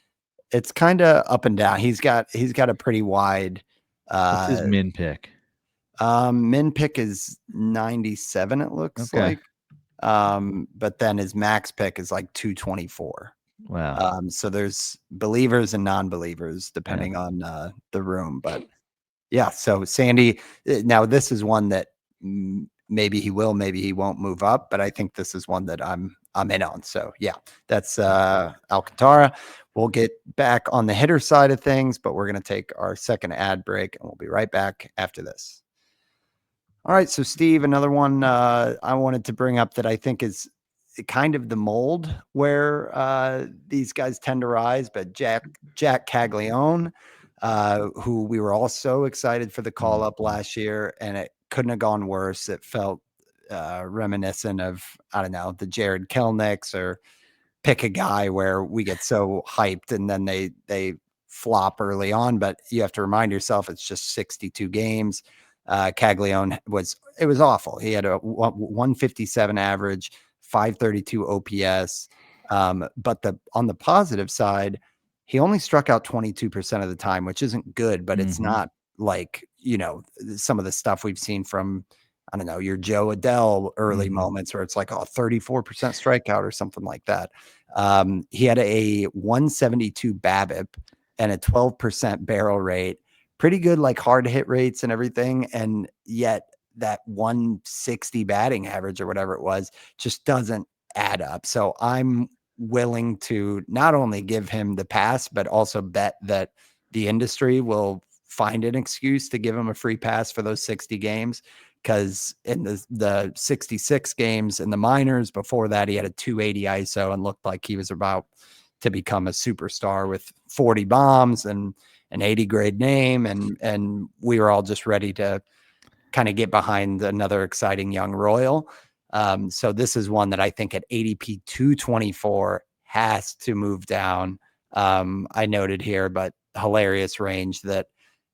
it's kind of up and down. He's got a pretty wide What's his uh min pick? min pick is 97, it looks Okay. like. But then his max pick is like 224. Wow. So there's believers and non-believers Yeah. depending on the room. But yeah, so Sandy, now this is one that maybe he will, maybe he won't move up, but I think this is one that I'm in on. So yeah, that's Alcantara. We'll get back on the hitter side of things, but we're going to take our second ad break and we'll be right back after this. All right, so Steve, another one I wanted to bring up that I think is kind of the mold where these guys tend to rise, but Jac Caglianone, who we were all so excited for the call up Mhm. last year, and it couldn't have gone worse. It felt reminiscent of, I don't know, the Jared Kelnicks, or pick a guy where we get so hyped and then they flop early on. But you have to remind yourself it's just 62 games. Caglione it was awful. He had a 157 average, 532 OPS. But on the positive side, he only struck out 22% of the time, which isn't good, but it's Mhm. not like, some of the stuff we've seen from, I don't know, your Joe Adell early Mhm. moments where it's like, oh, 34% strikeout or something like that. He had a 172 BABIP and a 12% barrel rate, pretty good, like hard hit rates and everything. And yet that 160 batting average or whatever it was just doesn't add up. So I'm willing to not only give him the pass, but also bet that the industry will find an excuse to give him a free pass for those 60 games. Because in the 66 games in the minors before that, he had a 280 ISO and looked like he was about to become a superstar with 40 bombs and an 80 grade name. And we were all just ready to kind of get behind another exciting young Royal. So this is one that I think at ADP 224 has to move down. I noted here, but hilarious range that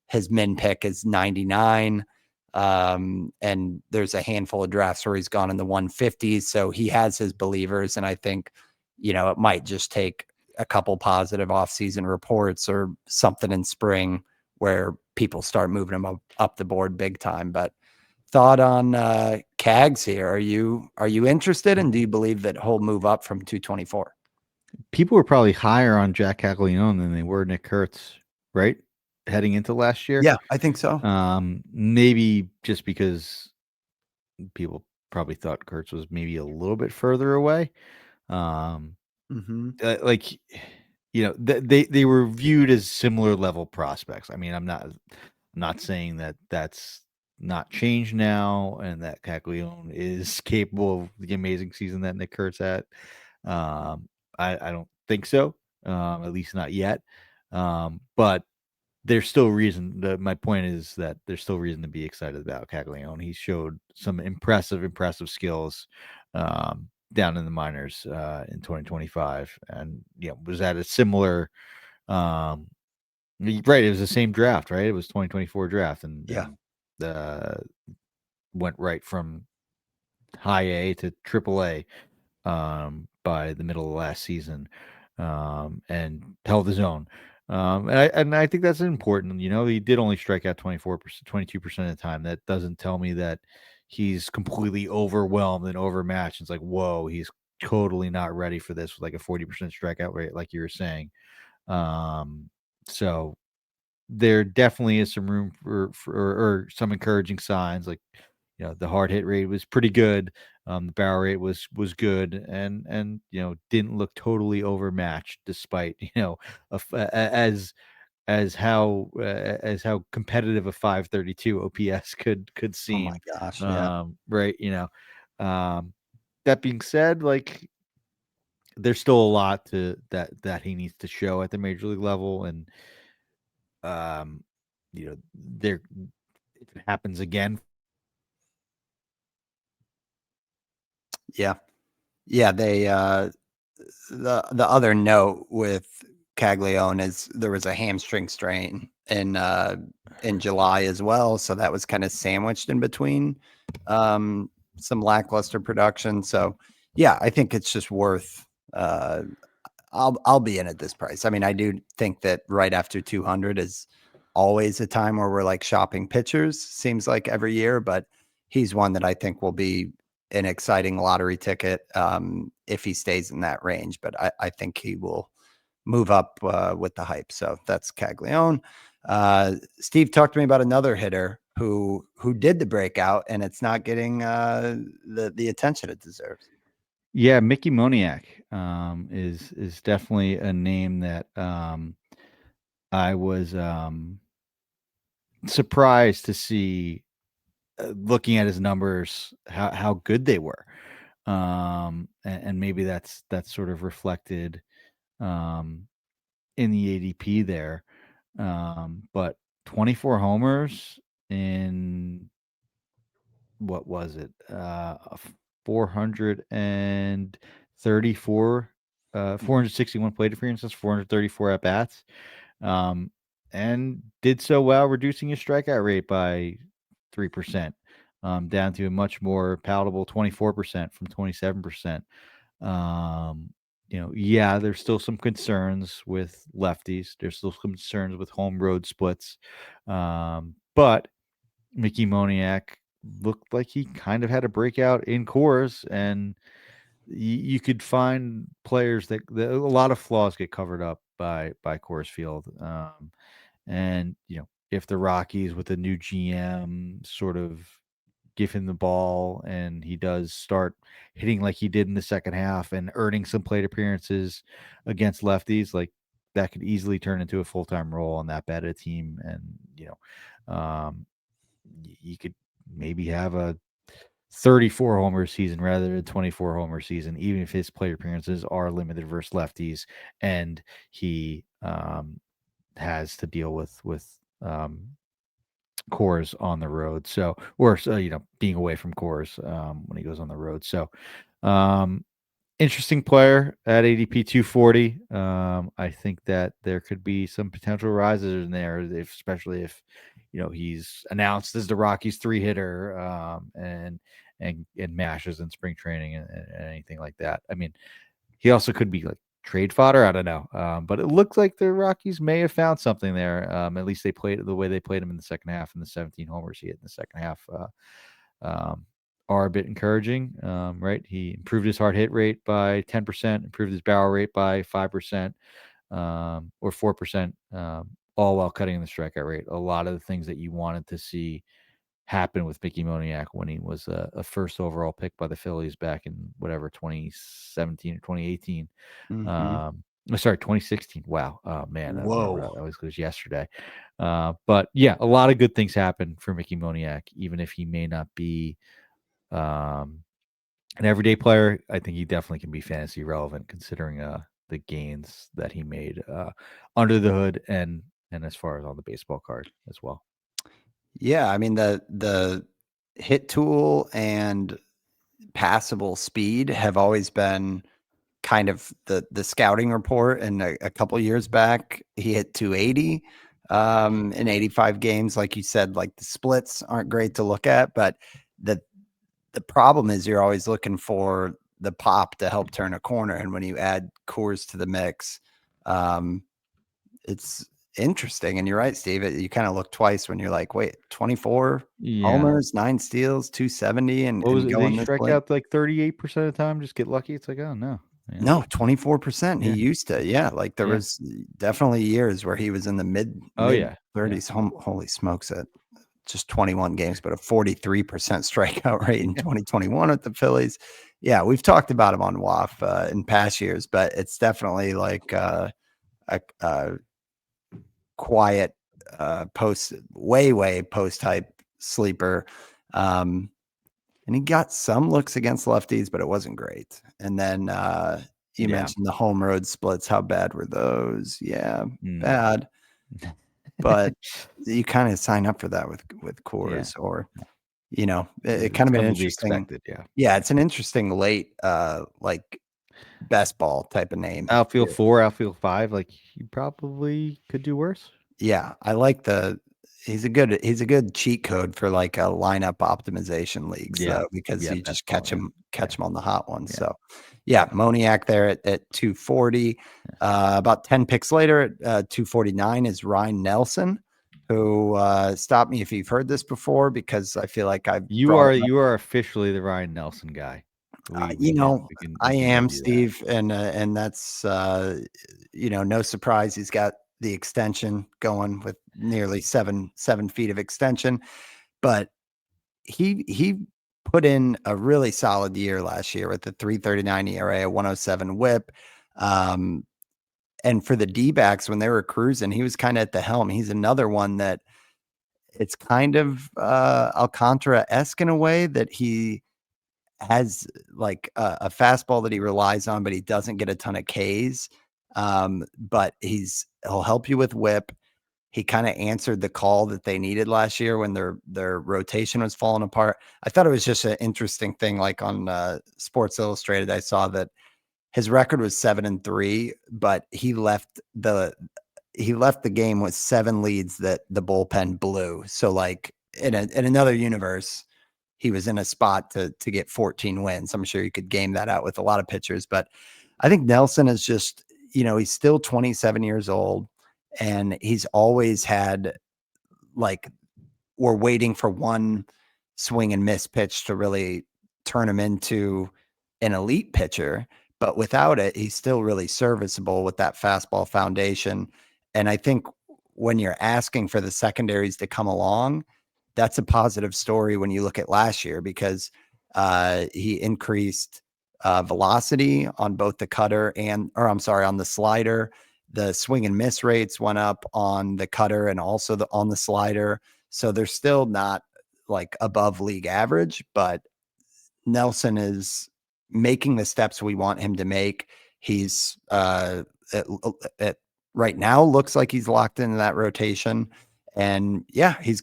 his min pick is 99. And there's a handful of drafts where he's gone in the 150s. So he has his believers. And I think, it might just take a couple positive offseason reports or something in spring where people start moving him up the board big time. But thought on Cags here. Are you interested, and do you believe that he'll move up from 224? People were probably higher on Jac Caglianone than they were Nick Kurtz, right? Heading into last year. Yeah, I think so. Maybe just because people probably thought Kurtz was maybe a little bit further away. Like, they were viewed as similar level prospects. I mean, I'm not saying that that's not changed now, and that Caglianone is capable of the amazing season that Nick Kurtz had. I don't think so, at least not yet. But there's still reason. My point is that there's still reason to be excited about Caglianone. He showed some impressive skills down in the minors in 2025, and was at a similar. Right, it was the same draft, right? It was 2024 draft, and Yeah. Went right from high A to triple A by the middle of last season, and held his own. And I think that's important. He did only strike out 24%, 22% of the time. That doesn't tell me that he's completely overwhelmed and overmatched. It's like, whoa, he's totally not ready for this with like a 40% strikeout rate, like you were saying. So there definitely is some room for some encouraging signs. Like, the hard hit rate was pretty good. The barrel rate was good, and didn't look totally overmatched, despite as how competitive a 532 OPS could Oh my seem. gosh. Yeah. Right. That being said, like, there's still a lot that he needs to show at the major league level, and there if it happens again. Yeah. Yeah. The other note with Caglione is there was a hamstring strain in July as well, so that was kind of sandwiched in between some lackluster production. So yeah, I think it's just worth. I'll be in at this price. I mean, I do think that right after 200 is always a time where we're like shopping pitchers. Seems like every year, but he's one that I think will be an exciting lottery ticket if he stays in that range. But I think he will move up with the hype. So that's Caglione. Steve talked to me about another hitter who did the breakout, and it's not getting the attention it deserves. Yeah, Mickey Moniak is definitely a name that I was surprised to see, looking at his numbers, how good they were. And maybe that's sort of reflected um, in the ADP there. But 24 homers in, what was it? 434, 461 plate appearances, 434 at bats, and did so while reducing his strikeout rate by 3%, down to a much more palatable 24% from 27%. Yeah, there's still some concerns with lefties. There's still some concerns with home road splits. But Mickey Moniak looked like he kind of had a breakout in cores, and you could find players that a lot of flaws get covered up by Coors Field. And if the Rockies with a new GM sort of give him the ball and he does start hitting like he did in the second half and earning some plate appearances against lefties, like, that could easily turn into a full-time role on that bad a team. And um, you could maybe have a 34 homer season rather than 24 homer season, even if his plate appearances are limited versus lefties, and he has to deal with cores on the road. Or being away from cores when he goes on the road. So, um, Interesting player at ADP 240. I think that there could be some potential rises in there, especially if he's announced as the Rockies 3-hitter, and mashes in spring training and anything like that. I mean, he also could be like trade fodder. I don't know, but it looks like the Rockies may have found something there. At least they played the way they played him in the second half, and the 17 homers he hit in the second half. Um, are a bit encouraging, right? He improved his hard hit rate by 10%, improved his barrel rate by 5%, or 4%, all while cutting the strikeout rate. A lot of the things that you wanted to see happen with Mickey Moniak when he was a first overall pick by the Phillies back in whatever 2017 or 2018. Mm-hmm. Sorry, 2016. Wow. Oh man, I remember Whoa. that was yesterday. But yeah, a lot of good things happen for Mickey Moniak, even if he may not be um, an everyday player. I think he definitely can be fantasy relevant considering the gains that he made under the hood and as far as on the baseball card as well. Yeah, I mean the hit tool and passable speed have always been kind of the scouting report. And a couple years back, he hit 280 in 85 games. Like you said, like the splits aren't great to look at, but the the problem is you're always looking for the pop to help turn a corner. And when you add Coors to the mix, um, it's interesting. And you're right, Steve. You kind of look twice when you're like, wait, 24 Yeah. homers, 9 steals, 270, What was and it? Did he going this strike late. out like 38% of the time? Just get lucky? It's like, oh no. Yeah. No, 24%. He Yeah. used to. Yeah, like there Yeah. was definitely years where he was in the Oh mid yeah. Yeah. 30s. Holy smokes, at just 21 games, but a 43% strikeout rate in 2021 with the Phillies. Yeah, we've talked about him on WAF in past years, but it's definitely like a quiet way post hype sleeper. Um, and he got some looks against lefties, but it wasn't great. And then you Yeah. mentioned the home road splits. How bad were those? Yeah, Mm. bad. But you kind of sign up for that with Yeah. Coors, or it kind It's of been come to be interesting. expected. Yeah. Yeah, it's an interesting late like best ball type of name. Outfield 4, outfield 5, like you probably could do worse. Yeah, I like he's a good cheat code for like a lineup optimization leagues Yeah. though, because Yeah, you best just ball. Yeah. catch him on the hot ones. Yeah. So yeah, Moniak there at 240. About 10 picks later at 249 is Ryne Nelson, who stop me if you've heard this before, because I feel like I've You brought are him up. you are officially the Ryne Nelson guy. We can we can I we can give am, you that. Steve, and that's no surprise. He's got the extension going with nearly 7 feet of extension, but he put in a really solid year last year with the 3.39 ERA, a 107 WHIP. Um, and for the D-backs, when they were cruising, he was kind of at the helm. He's another one that it's kind of Alcantara-esque in a way, that he has like a fastball that he relies on, but he doesn't get a ton of Ks. But he'll help you with whip. He kind of answered the call that they needed last year when their rotation was falling apart. I thought it was just an interesting thing. Like on Sports Illustrated, I saw that his record was 7-3, but he left the game with 7 leads that the bullpen blew. So like in another universe, he was in a spot to get 14 wins. I'm sure you could game that out with a lot of pitchers, but I think Nelson is just, he's still 27 years old, and he's always had like, we're waiting for one swing and miss pitch to really turn him into an elite pitcher. But without it, he's still really serviceable with that fastball foundation. And I think when you're asking for the secondaries to come along, that's a positive story when you look at last year, because he increased velocity on both the cutter on the slider. The swing and miss rates went up on the cutter and also on the slider. So they're still not like above league average, but Nelson is making the steps we want him to make. He's at right now looks like he's locked into that rotation. And yeah, he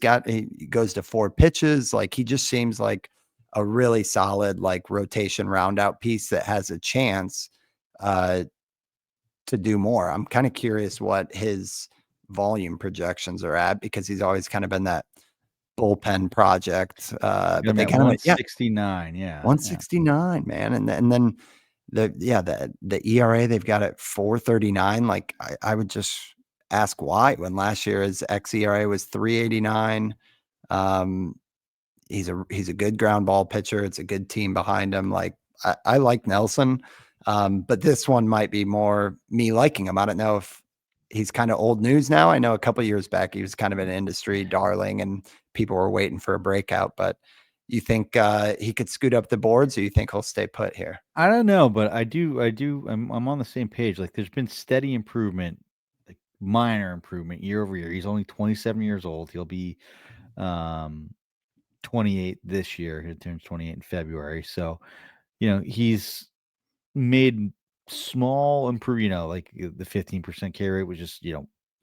goes to 4 pitches. Like he just seems like a really solid like rotation roundout piece that has a chance uh, to do more. I'm kind of curious what his volume projections are at because he's always kind of been that bullpen project. But I'm they at kind of went, yeah, 169. Yeah. 169, man. And then the ERA they've got at 439. Like I would just ask why when last year his xERA was 389. Um, he's a good ground ball pitcher. It's a good team behind him. Like I like Nelson, but this one might be more me liking him. I don't know if he's kind of old news now. I know a couple years back he was kind of an industry darling and people were waiting for a breakout. But you think he could scoot up the boards, or you think he'll stay put here? I don't know, but I'm on the same page. Like there's been steady improvement, like minor improvement year over year. He's only 27 years old. He'll be um 28 this year. He turns 28 in February. So, he's made small like the 15% K rate was just,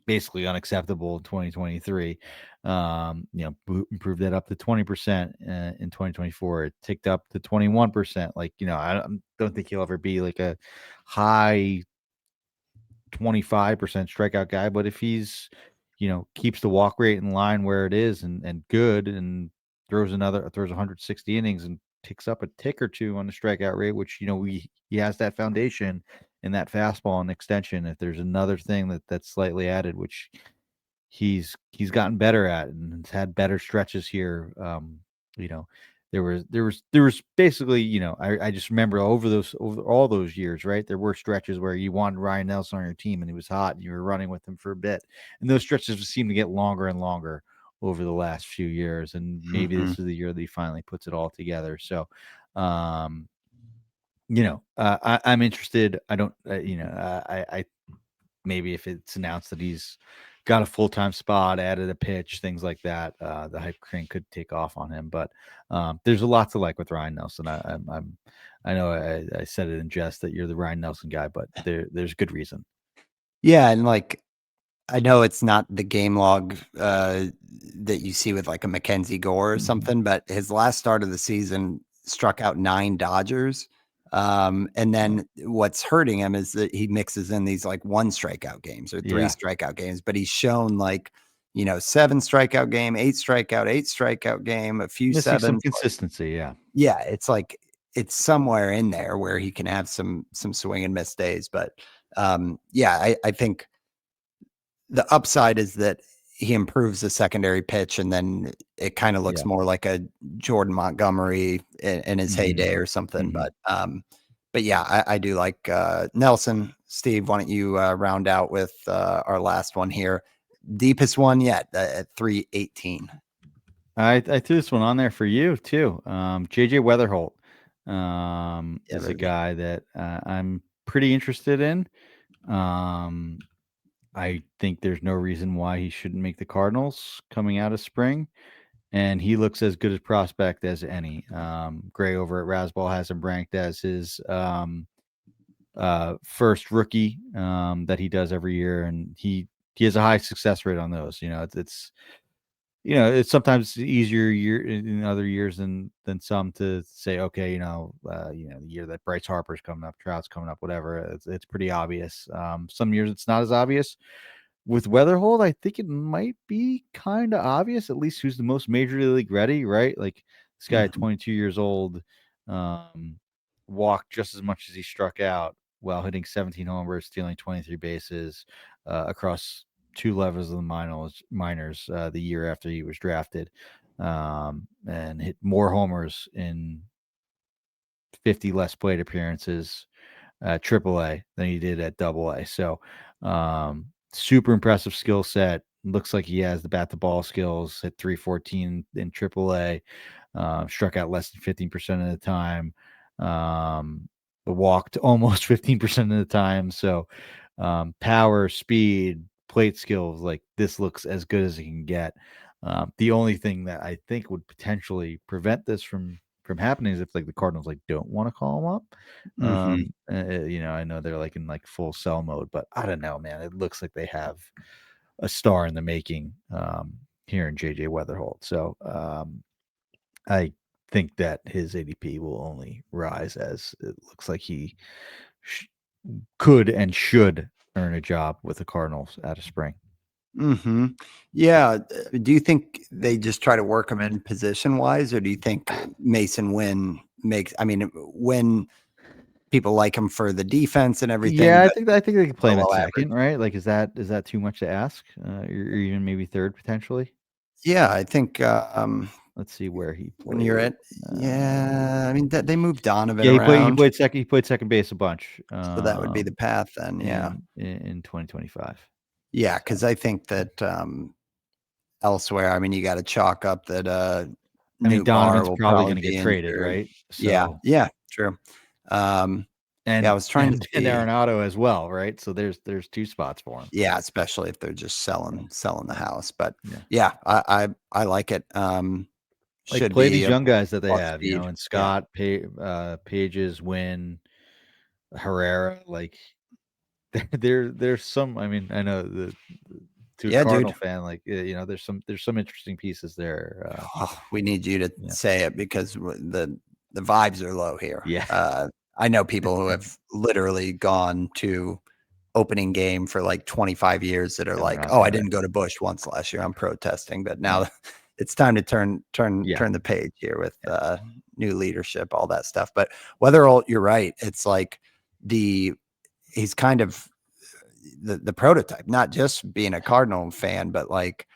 basically unacceptable in 2023. Improved that up to 20% in 2024. It ticked up to 21%. Like, don't think he'll ever be like a high 25% strikeout guy, but if he's, keeps the walk rate in line where it is and good and throws 160 innings and ticks up a tick or two on the strikeout rate, which, he has that foundation in that fastball and extension. If there's another thing that's slightly added, which he's gotten better at and has had better stretches here. You know, there was basically, I just remember over all those years, right? There were stretches where you wanted Ryne Nelson on your team and he was hot and you were running with him for a bit. And those stretches seem to get longer and longer over the last few years. And maybe Mhm. this is the year that he finally puts it all together. So um, I'm interested. I don't, I maybe if it's announced that he's got a full-time spot, added a pitch, things like that, the hype train could take off on him. But there's a lot to like with Ryne Nelson. I know I said it in jest that you're the Ryne Nelson guy, but there's good reason. Yeah, and like I know it's not the game log that you see with like a Mackenzie Gore or Mhm. something, but his last start of the season struck out 9 Dodgers. And Yeah. then what's hurting him is that he mixes in these like 1 strikeout games or 3 Yeah. strikeout games, but he's shown like, 7 strikeout game, 8 strikeout game, a few Missing some sevens. Like, consistency. Yeah. yeah, it's like it's somewhere in there where he can have some swing and miss days. But yeah, I think the upside is that he improves the secondary pitch, and then it kind of looks Yeah. more like a Jordan Montgomery in his Hmm. heyday or something. Hmm. But yeah, I do like Nelson. Steve, why don't you round out with our last one here? Deepest one yet at 318. I threw this one on there for you too. JJ Weatherholt Yeah, is a baby. guy that I'm pretty interested in. Um, I think there's no reason why he shouldn't make the Cardinals coming out of spring, and he looks as good a prospect as any. Gray over at Rasball has him ranked as his first rookie that he does every year, and he has a high success rate on those. It's sometimes easier year in other years than some to say, okay, the year that Bryce Harper's coming up, Trout's coming up, whatever. It's pretty obvious. Some years it's not as obvious. With Weatherhold, I think it might be kind of obvious, at least who's the most major league ready, right? Like this guy at Mhm. 22 years old, um, walked just as much as he struck out while hitting 17 homers, stealing 23 bases across 2 levels of the minors the year after he was drafted, and hit more homers in 50 less plate appearances at AAA than he did at AA. So, super impressive skill set. Looks like he has the bat to ball skills. Hit 314 in AAA. Struck out less than 15% of the time. Walked almost 15% of the time. So, power, speed, plate skills, like this looks as good as he can get. The only thing that I think would potentially prevent this from happening is if like the Cardinals like don't want to call him up. Mhm. I know they're like in like full sell mode, but I don't know, man. It looks like they have a star in the making here in JJ Weatherholt. So I think that his ADP will only rise as it looks like he could and should earn a job with the Cardinals out of spring. Mm-hmm. Yeah. Do you think they just try to work him in position wise, or do you think Mason Wynn makes? I mean, when people like him for the defense and everything, Yeah, but I think they can play him at below average. second, right? Like, is that too much to ask? Or even maybe third potentially. Yeah, I think Let's see where he when you're played. at, yeah, I mean they moved Donovan Yeah, around, he played second base a bunch. so that would be the path then. Yeah, In 2025. yeah, So because I think that elsewhere, I mean, you got to chalk up that I mean, Newt Barr Donovan's will probably probably going to be get traded, injured. right? Yeah, So yeah, true. Um, yeah, I was trying to and see. Arenado as well, right? So there's two spots for him. Yeah, especially if they're just selling the house. But Yeah. yeah, I like it. Like Should play be these a young guys that they plus have, speed. and Yeah, Scott, Pages, Wynn, Herrera. Like there's some. I mean, I know to a yeah, Cardinal dude. fan, like there's some interesting pieces there. Oh, we need you to Yeah, say it because the vibes are low here. yeah, I know people who have literally gone to opening game for like 25 years that are and they're like, not "Oh, I there. didn't go to Busch once last year. I'm protesting." But now Yeah, it's time to turn yeah, the page here with yeah, new leadership, all that stuff. But Weatherholt, you're right. It's like the he's kind of the prototype, not just being a Cardinal fan, but like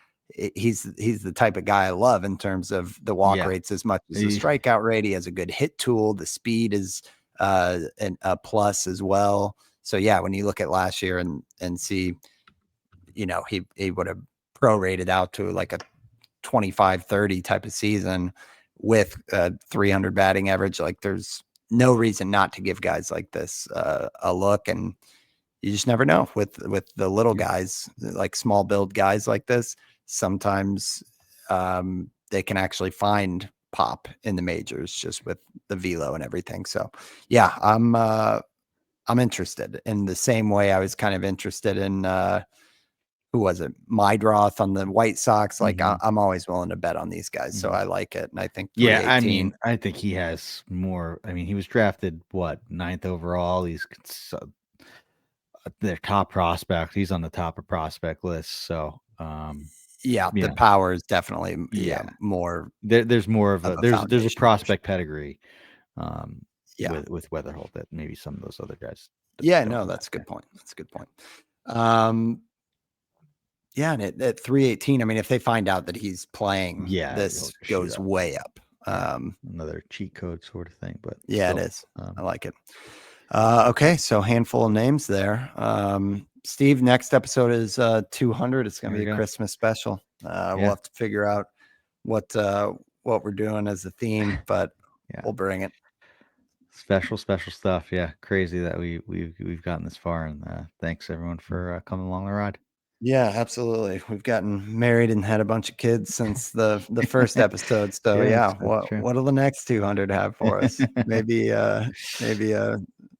he's the type of guy I love in terms of the walk yeah. rates as much as the He- strikeout rate. He has a good hit tool. The speed is a plus as well. So yeah, when you look at last year and see, he would have prorated out to like a 25-30 type of season with 300 batting average. Like there's no reason not to give guys like this a look. And you just never know with the little yeah, guys, like small build guys like this. Sometimes they can actually find pop in the majors just with the velo and everything. So yeah, I'm interested in the same way I was kind of interested in who was it? Mydroth on the White Sox. Like mhm, I'm always willing to bet on these guys. So mhm. I like it. And I think Yeah, I 318. mean, I think he has more. I mean, he was drafted what, ninth overall. Their top prospect. He's on the top of prospect list. So, Yeah, you the know, power is definitely yeah, more there's more of of a a there's a foundation for sure. prospect pedigree Yeah. with Weatherholt that maybe some of those other guys Yeah, don't no, have that's a good there. point. That's a good point. Um, yeah, and at 318, I mean, if they find out that he's playing, Yeah, he'll this just shoot goes up. way up. Yeah, another cheat code sort of thing, but Yeah, it still, is. I like it. Okay, so handful of names there. Steve, next episode is 200. It's going there to we be a go. Christmas special. We'll Yeah, have to figure out what we're doing as a theme, but yeah, we'll bring it. special stuff. Yeah, crazy that we've gotten this far, and thanks everyone for coming along the ride. Yeah, absolutely. We've gotten married and had a bunch of kids since the first episode. So Yeah, yeah, that's true. what'll the next 200 have for us? Maybe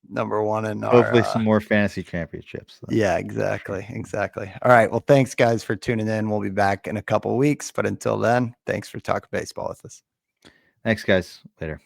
number one in our Hopefully, some more fantasy championships. Though. yeah, For sure. exactly. Exactly. All right. Well, thanks guys for tuning in. We'll be back in a couple weeks, but until then, thanks for talking baseball with us. Thanks, guys. Later.